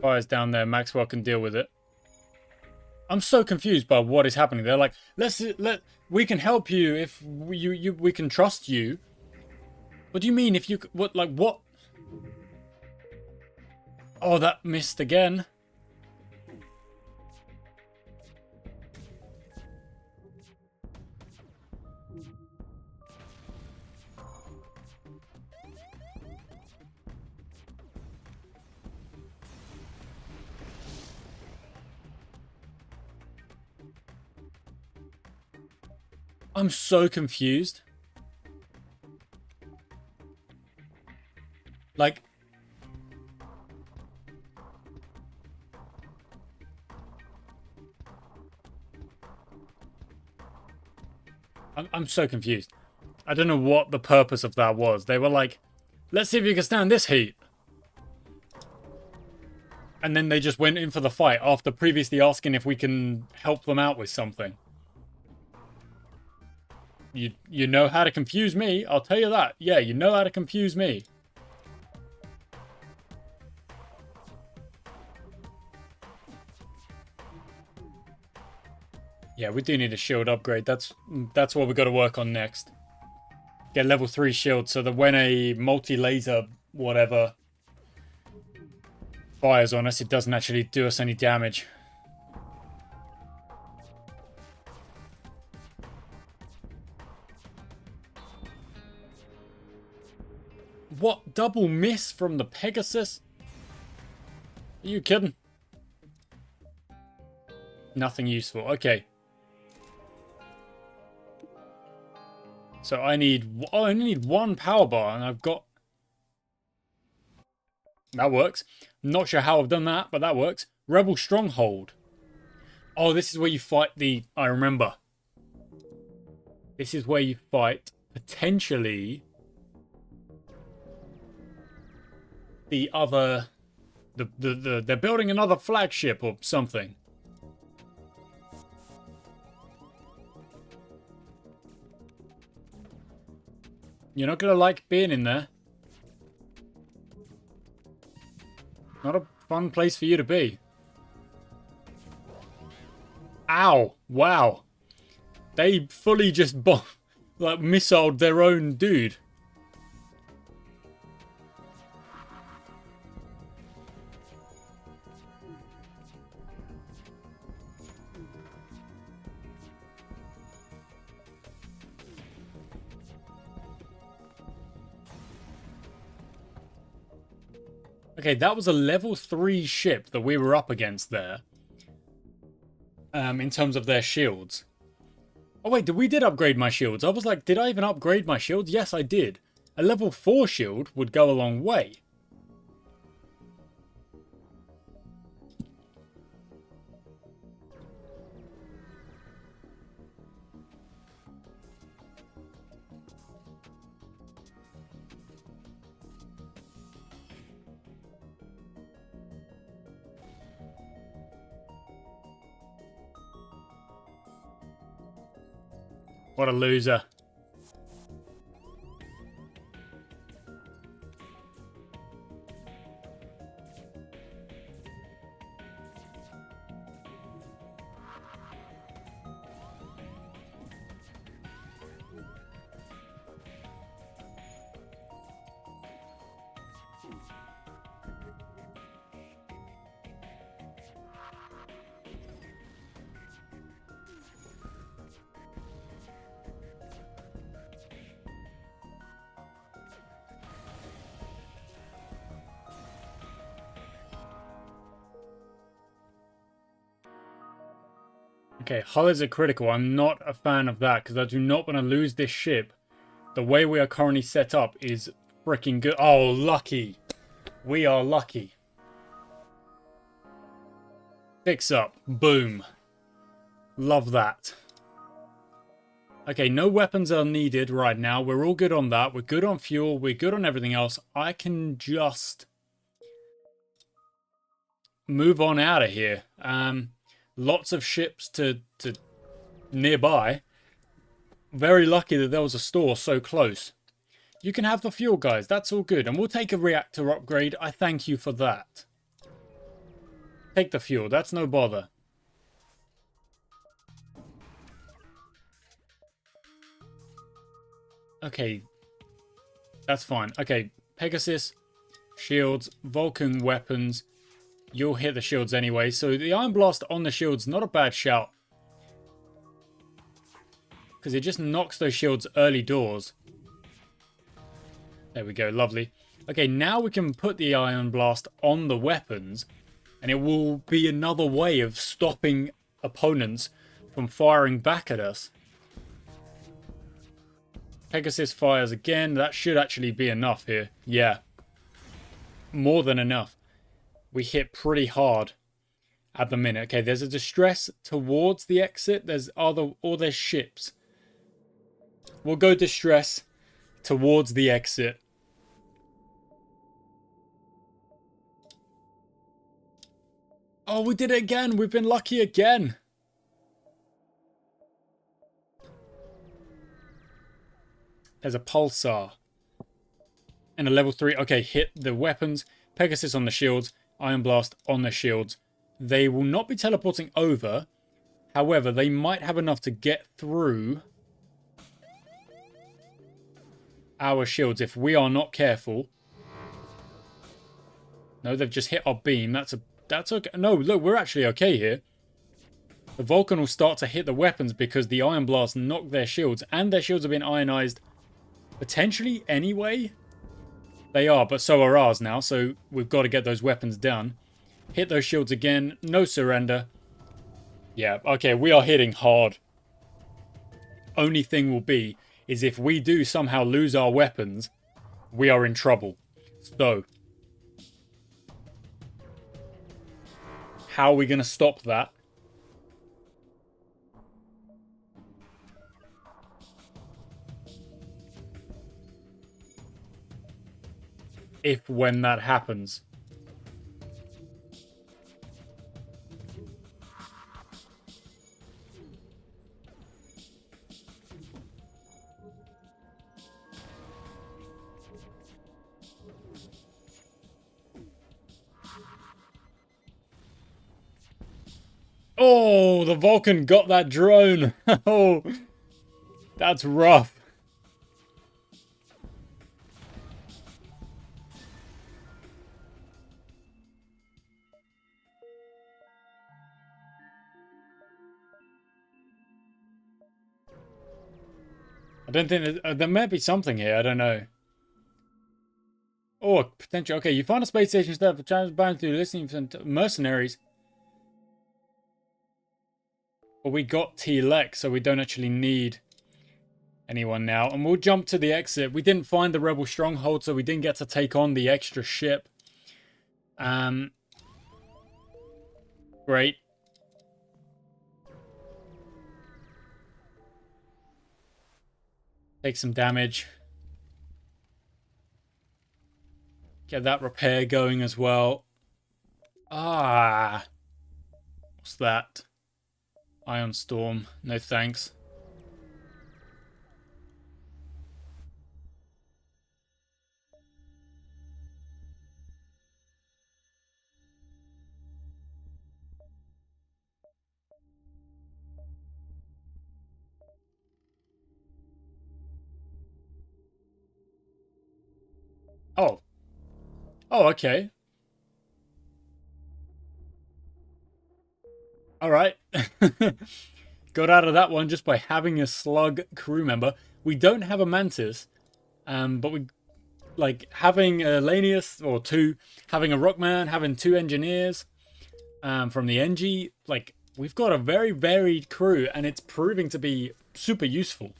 Fire's down there. Maxwell can deal with it. I'm so confused by what is happening. They're like, we can help you if we can trust you. What do you mean if you what? Oh, that missed again. I'm so confused. Like, I'm so confused. I don't know what the purpose of that was. They were like, let's see if you can stand this heat. And then they just went in for the fight after previously asking if we can help them out with something. You know how to confuse me, I'll tell you that. Yeah, you know how to confuse me. Yeah, we do need a shield upgrade. That's what we've got to work on next. Get level 3 shield so that when a multi-laser whatever fires on us, it doesn't actually do us any damage. What? Double miss from the Pegasus? Are you kidding? Nothing useful. Okay. So I only need 1 power bar, and I've got... That works. Not sure how I've done that, but that works. Rebel Stronghold. Oh, this is where you fight the... I remember. This is where you fight, potentially... the other... They're building another flagship or something. You're not going to like being in there. Not a fun place for you to be. Ow. Wow. They fully just missiled their own dude. Okay, that was a level 3 ship that we were up against there. In terms of their shields. Oh wait, we did upgrade my shields. I was like, did I even upgrade my shield? Yes, I did. A level 4 shield would go a long way. What a loser. Okay, hull is a critical. I'm not a fan of that because I do not want to lose this ship. The way we are currently set up is freaking good. Oh, lucky. We are lucky. Fix up. Boom. Love that. Okay, no weapons are needed right now. We're all good on that. We're good on fuel. We're good on everything else. I can just move on out of here. Lots of ships to nearby. Very lucky that there was a store so close. You can have the fuel, guys. That's all good. And we'll take a reactor upgrade. I thank you for that. Take the fuel. That's no bother. Okay. That's fine. Okay. Pegasus, shields, Vulcan weapons. You'll hit the shields anyway. So the Iron Blast on the shields, not a bad shout. Because it just knocks those shields early doors. There we go. Lovely. Okay, now we can put the Iron Blast on the weapons. And it will be another way of stopping opponents from firing back at us. Pegasus fires again. That should actually be enough here. Yeah. More than enough. We hit pretty hard at the minute. Okay, there's a distress towards the exit. There's there's ships. We'll go distress towards the exit. Oh, we did it again. We've been lucky again. There's a pulsar. And a level 3. Okay, hit the weapons. Pegasus on the shields. Iron Blast on the shields. They will not be teleporting over. However, they might have enough to get through our shields if we are not careful. No, they've just hit our beam. That's okay. No, look, we're actually okay here. The Vulcan will start to hit the weapons because the Iron Blast knocked their shields. And their shields have been ionized potentially anyway. They are, but so are ours now. So we've got to get those weapons done. Hit those shields again. No surrender. Yeah, okay, we are hitting hard. Only thing will be is if we do somehow lose our weapons, we are in trouble. So, how are we going to stop that? When that happens. Oh, the Vulcan got that drone. Oh, that's rough. I don't think there might be something here. I don't know. Oh, potential. Okay, you find a space station stuff for challenge bound through listening to mercenaries. But we got T-Lex, so we don't actually need anyone now. And we'll jump to the exit. We didn't find the Rebel Stronghold, so we didn't get to take on the extra ship. Great. Take some damage. Get that repair going as well. Ah. What's that? Ion Storm. No thanks. Oh. Oh, okay. Alright. Got out of that one just by having a slug crew member. We don't have a Mantis, but we like having a Lanius or two, having a Rockman, having two engineers from the NG. Like, we've got a very varied crew, and it's proving to be super useful.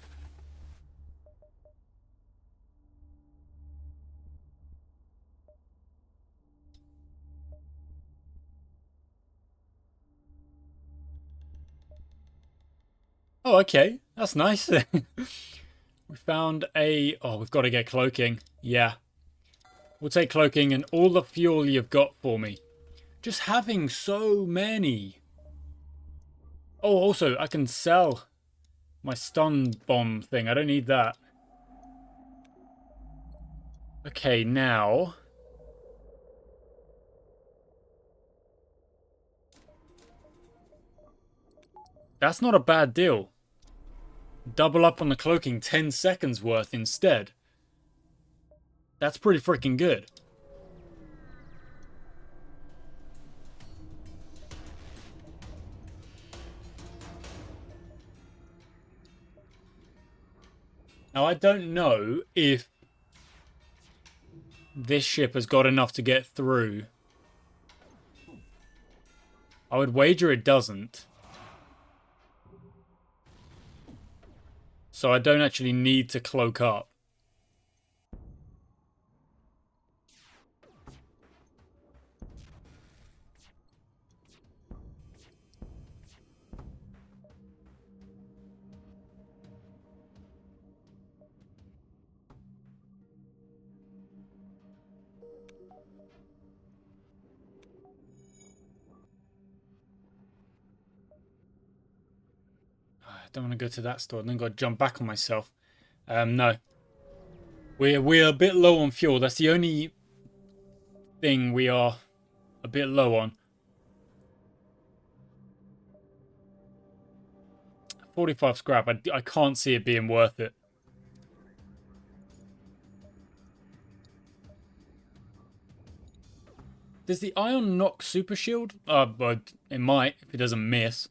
Oh, okay. That's nice. We found a... Oh, we've got to get cloaking. Yeah. We'll take cloaking and all the fuel you've got for me. Just having so many. Oh, also, I can sell my stun bomb thing. I don't need that. Okay, now... That's not a bad deal. Double up on the cloaking, 10 seconds worth instead. That's pretty freaking good. Now, I don't know if this ship has got enough to get through. I would wager it doesn't. So I don't actually need to cloak up. I don't want to go to that store and then got to jump back on myself. No. We're a bit low on fuel. That's the only thing we are a bit low on. 45 scrap. I can't see it being worth it. Does the ion knock super shield? But it might if it doesn't miss.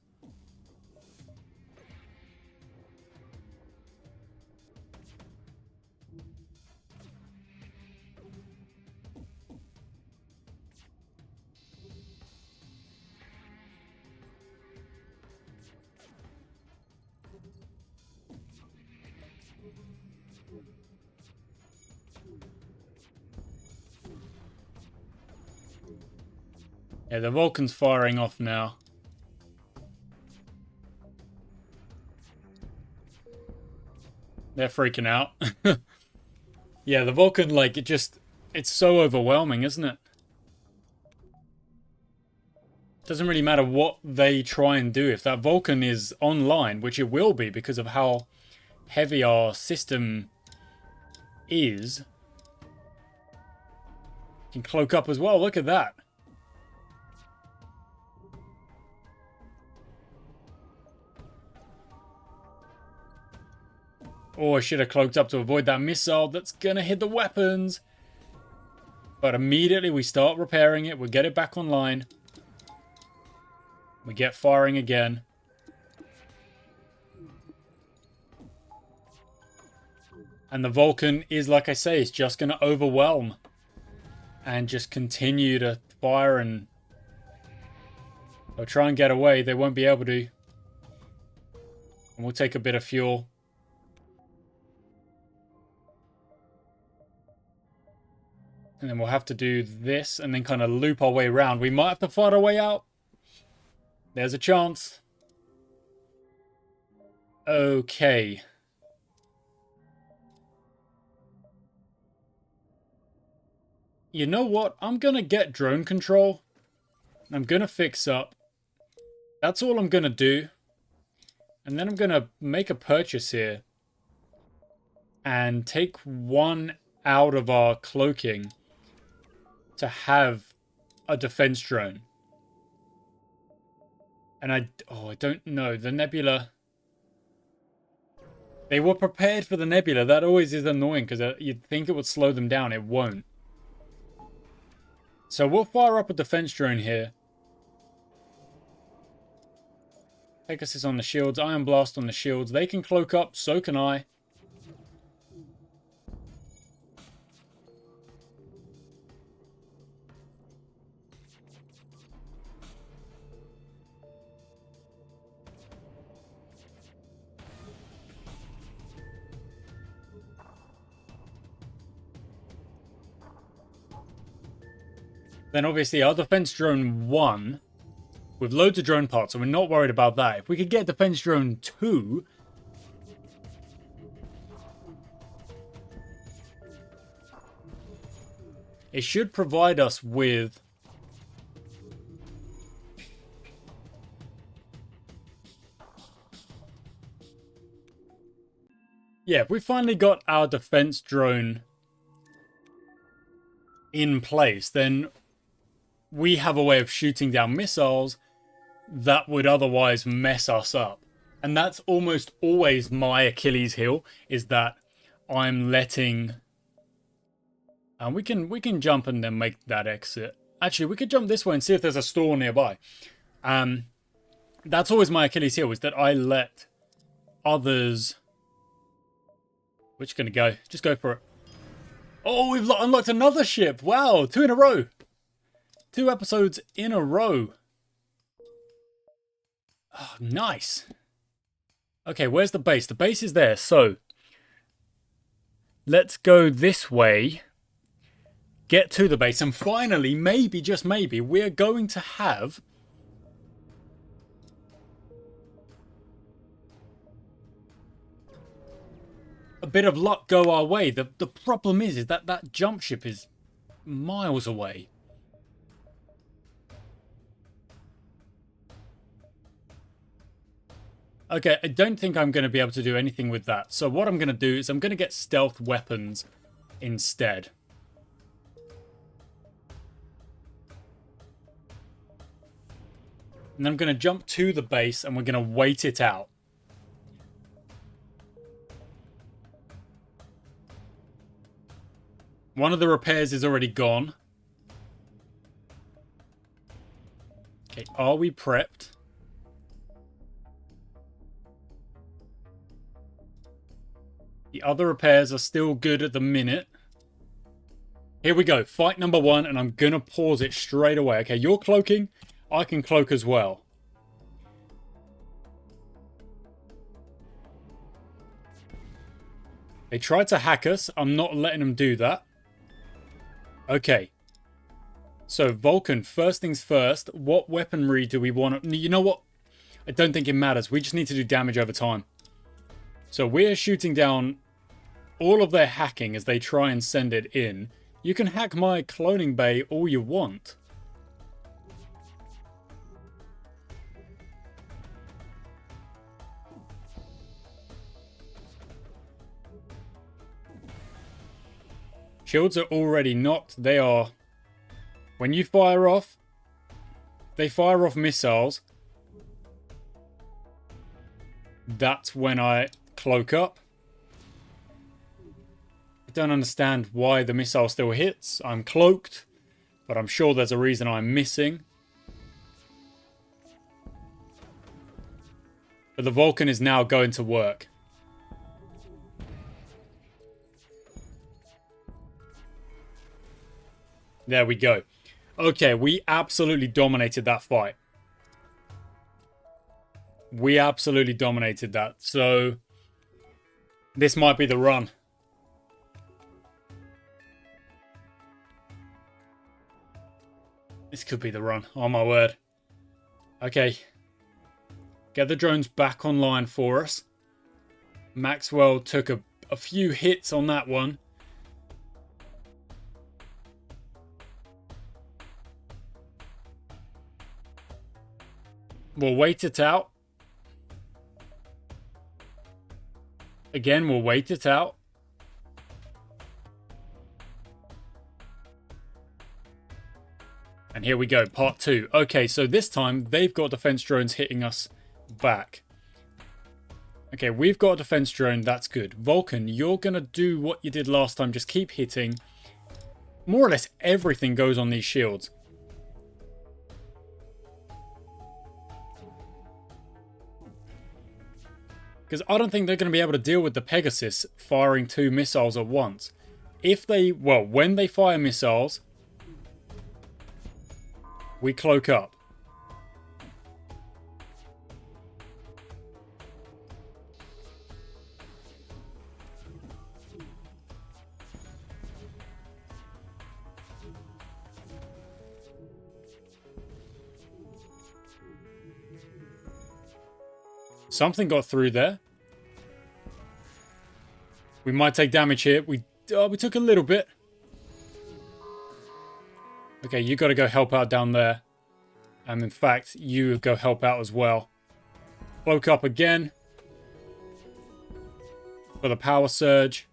Yeah, the Vulcan's firing off now. They're freaking out. Yeah, the Vulcan, like, it's so overwhelming, isn't it? Doesn't really matter what they try and do. If that Vulcan is online, which it will be because of how heavy our system is, can cloak up as well. Look at that. Oh, I should have cloaked up to avoid that missile that's going to hit the weapons. But immediately we start repairing it. We get it back online. We get firing again. And the Vulcan is, like I say, it's just going to overwhelm. And just continue to fire and... They'll try and get away. They won't be able to. And we'll take a bit of fuel. And then we'll have to do this and then kind of loop our way around. We might have to fight our way out. There's a chance. Okay. You know what? I'm going to get drone control. I'm going to fix up. That's all I'm going to do. And then I'm going to make a purchase here. And take one out of our cloaking to have a defense drone. And I don't know. The nebula. They were prepared for the nebula. That always is annoying because you'd think it would slow them down. It won't. So we'll fire up a defense drone here. Pegasus on the shields. Iron Blast on the shields. They can cloak up. So can I. Then obviously our defense drone 1 with loads of drone parts, so we're not worried about that. If we could get defense drone 2, it should provide us with yeah, if we finally got our defense drone in place, then we have a way of shooting down missiles that would otherwise mess us up. And that's almost always my Achilles heel, is that I'm letting... And we can jump and then make that exit. Actually, we could jump this way and see if there's a store nearby. That's always my Achilles heel, is that I let others... Which gonna go? Just go for it. Oh, we've unlocked another ship. Wow, 2 in a row. 2 episodes in a row. Oh, nice. Okay, where's the base? The base is there. So, let's go this way. Get to the base. And finally, maybe, just maybe, we're going to have... a bit of luck go our way. The problem is that that jump ship is miles away. Okay, I don't think I'm going to be able to do anything with that. So what I'm going to do is I'm going to get stealth weapons instead. And then I'm going to jump to the base and we're going to wait it out. One of the repairs is already gone. Okay, are we prepped? The other repairs are still good at the minute. Here we go. Fight number 1, and I'm going to pause it straight away. Okay, you're cloaking. I can cloak as well. They tried to hack us. I'm not letting them do that. Okay. So, Vulcan, first things first. What weaponry do we want to... You know what? I don't think it matters. We just need to do damage over time. So, we're shooting down all of their hacking as they try and send it in. You can hack my cloning bay all you want. Shields are already knocked. They are... When you fire off... They fire off missiles. That's when I cloak up. I don't understand why the missile still hits. I'm cloaked. But I'm sure there's a reason I'm missing. But the Vulcan is now going to work. There we go. Okay, we absolutely dominated that fight. We absolutely dominated that. So this might be the run. This could be the run. Oh my word. Okay. Get the drones back online for us. Maxwell took a few hits on that one. We'll wait it out. Again, we'll wait it out. And here we go, part 2. Okay, so this time they've got defense drones hitting us back. Okay, we've got a defense drone. That's good. Vulcan, you're going to do what you did last time. Just keep hitting. More or less everything goes on these shields. Because I don't think they're going to be able to deal with the Pegasus firing 2 missiles at once. If they, well, when they fire missiles, we cloak up. Something got through there. We might take damage here. We took a little bit. Okay, you got to go help out down there. And in fact, you go help out as well. Cloak up again. For the power surge.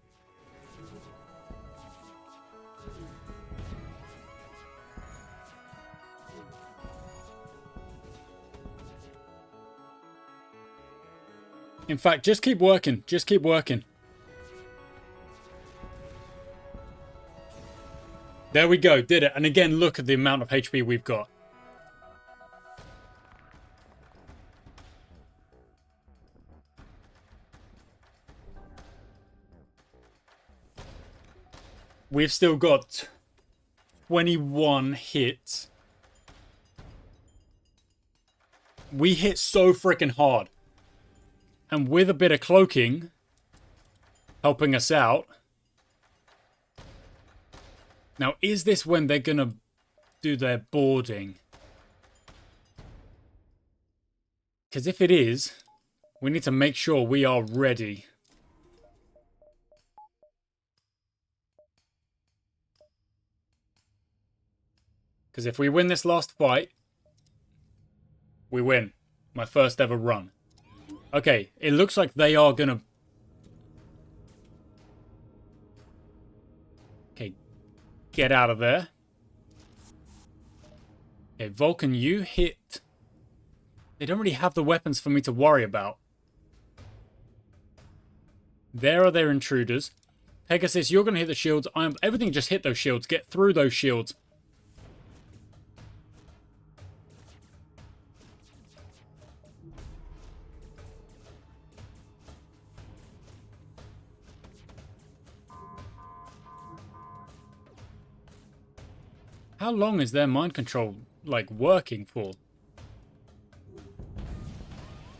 In fact, just keep working. Just keep working. There we go. Did it. And again, look at the amount of HP we've got. We've still got 21 hits. We hit so freaking hard. And with a bit of cloaking helping us out. Now, is this when they're going to do their boarding? Because if it is, we need to make sure we are ready. Because if we win this last fight, we win. My first ever run. Okay, it looks like they are going to... Okay, get out of there. Okay, Vulcan, you hit... They don't really have the weapons for me to worry about. There are their intruders. Pegasus, you're going to hit the shields. Everything just hit those shields. Get through those shields. How long is their mind control, like, working for?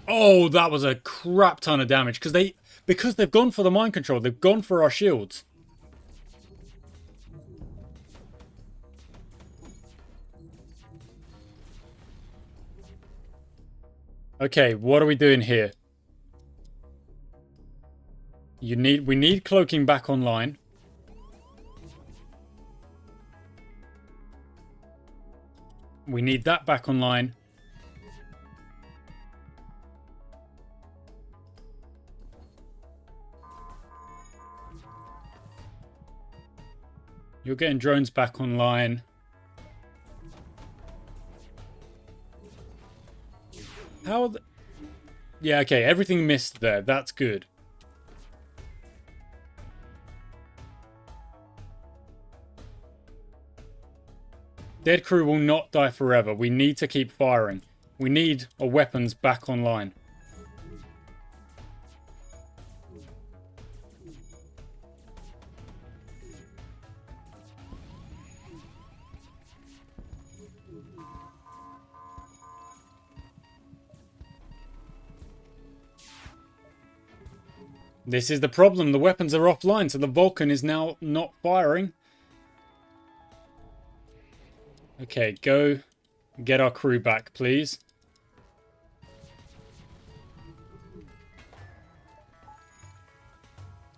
Oh, that was a crap ton of damage. Because they've gone for the mind control. They've gone for our shields. Okay, what are we doing here? We need cloaking back online. We need that back online. You're getting drones back online. How? Yeah, okay. Everything missed there. That's good. Dead crew will not die forever. We need to keep firing. We need our weapons back online. This is the problem. The weapons are offline, so the Vulcan is now not firing. Okay, go get our crew back, please.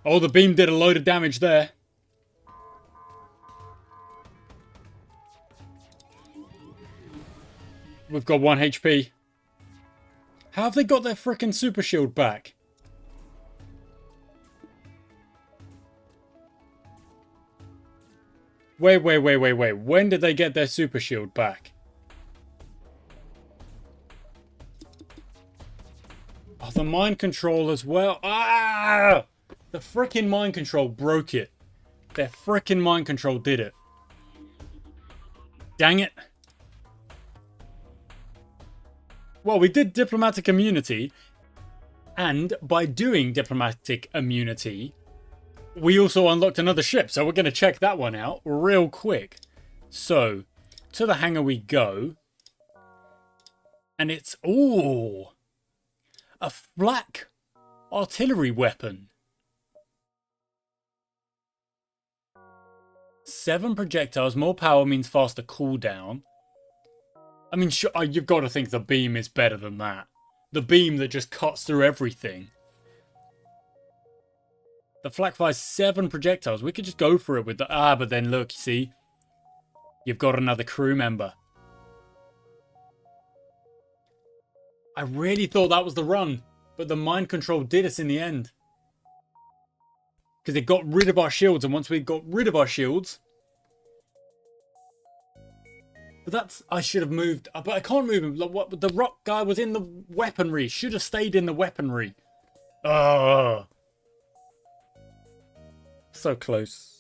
Oh, the beam did a load of damage there. We've got 1 HP. How have they got their frickin' super shield back? Wait. When did they get their super shield back? Oh, the mind control as well. Ah! The frickin' mind control broke it. Their frickin' mind control did it. Dang it. Well, we did diplomatic immunity. And by doing diplomatic immunity, we also unlocked another ship. So we're going to check that one out real quick. So, to the hangar we go. And it's, ooh, a flak artillery weapon. 7 projectiles, more power means faster cooldown. I mean, sure, you've got to think the beam is better than that. The beam that just cuts through everything. The flak fires 7 projectiles. We could just go for it with the... Ah, but then look, see? You've got another crew member. I really thought that was the run. But the mind control did us in the end. Because it got rid of our shields. And once we got rid of our shields... But that's... I should have moved... But I can't move him. The rock guy was in the weaponry. Should have stayed in the weaponry. Oh. So close.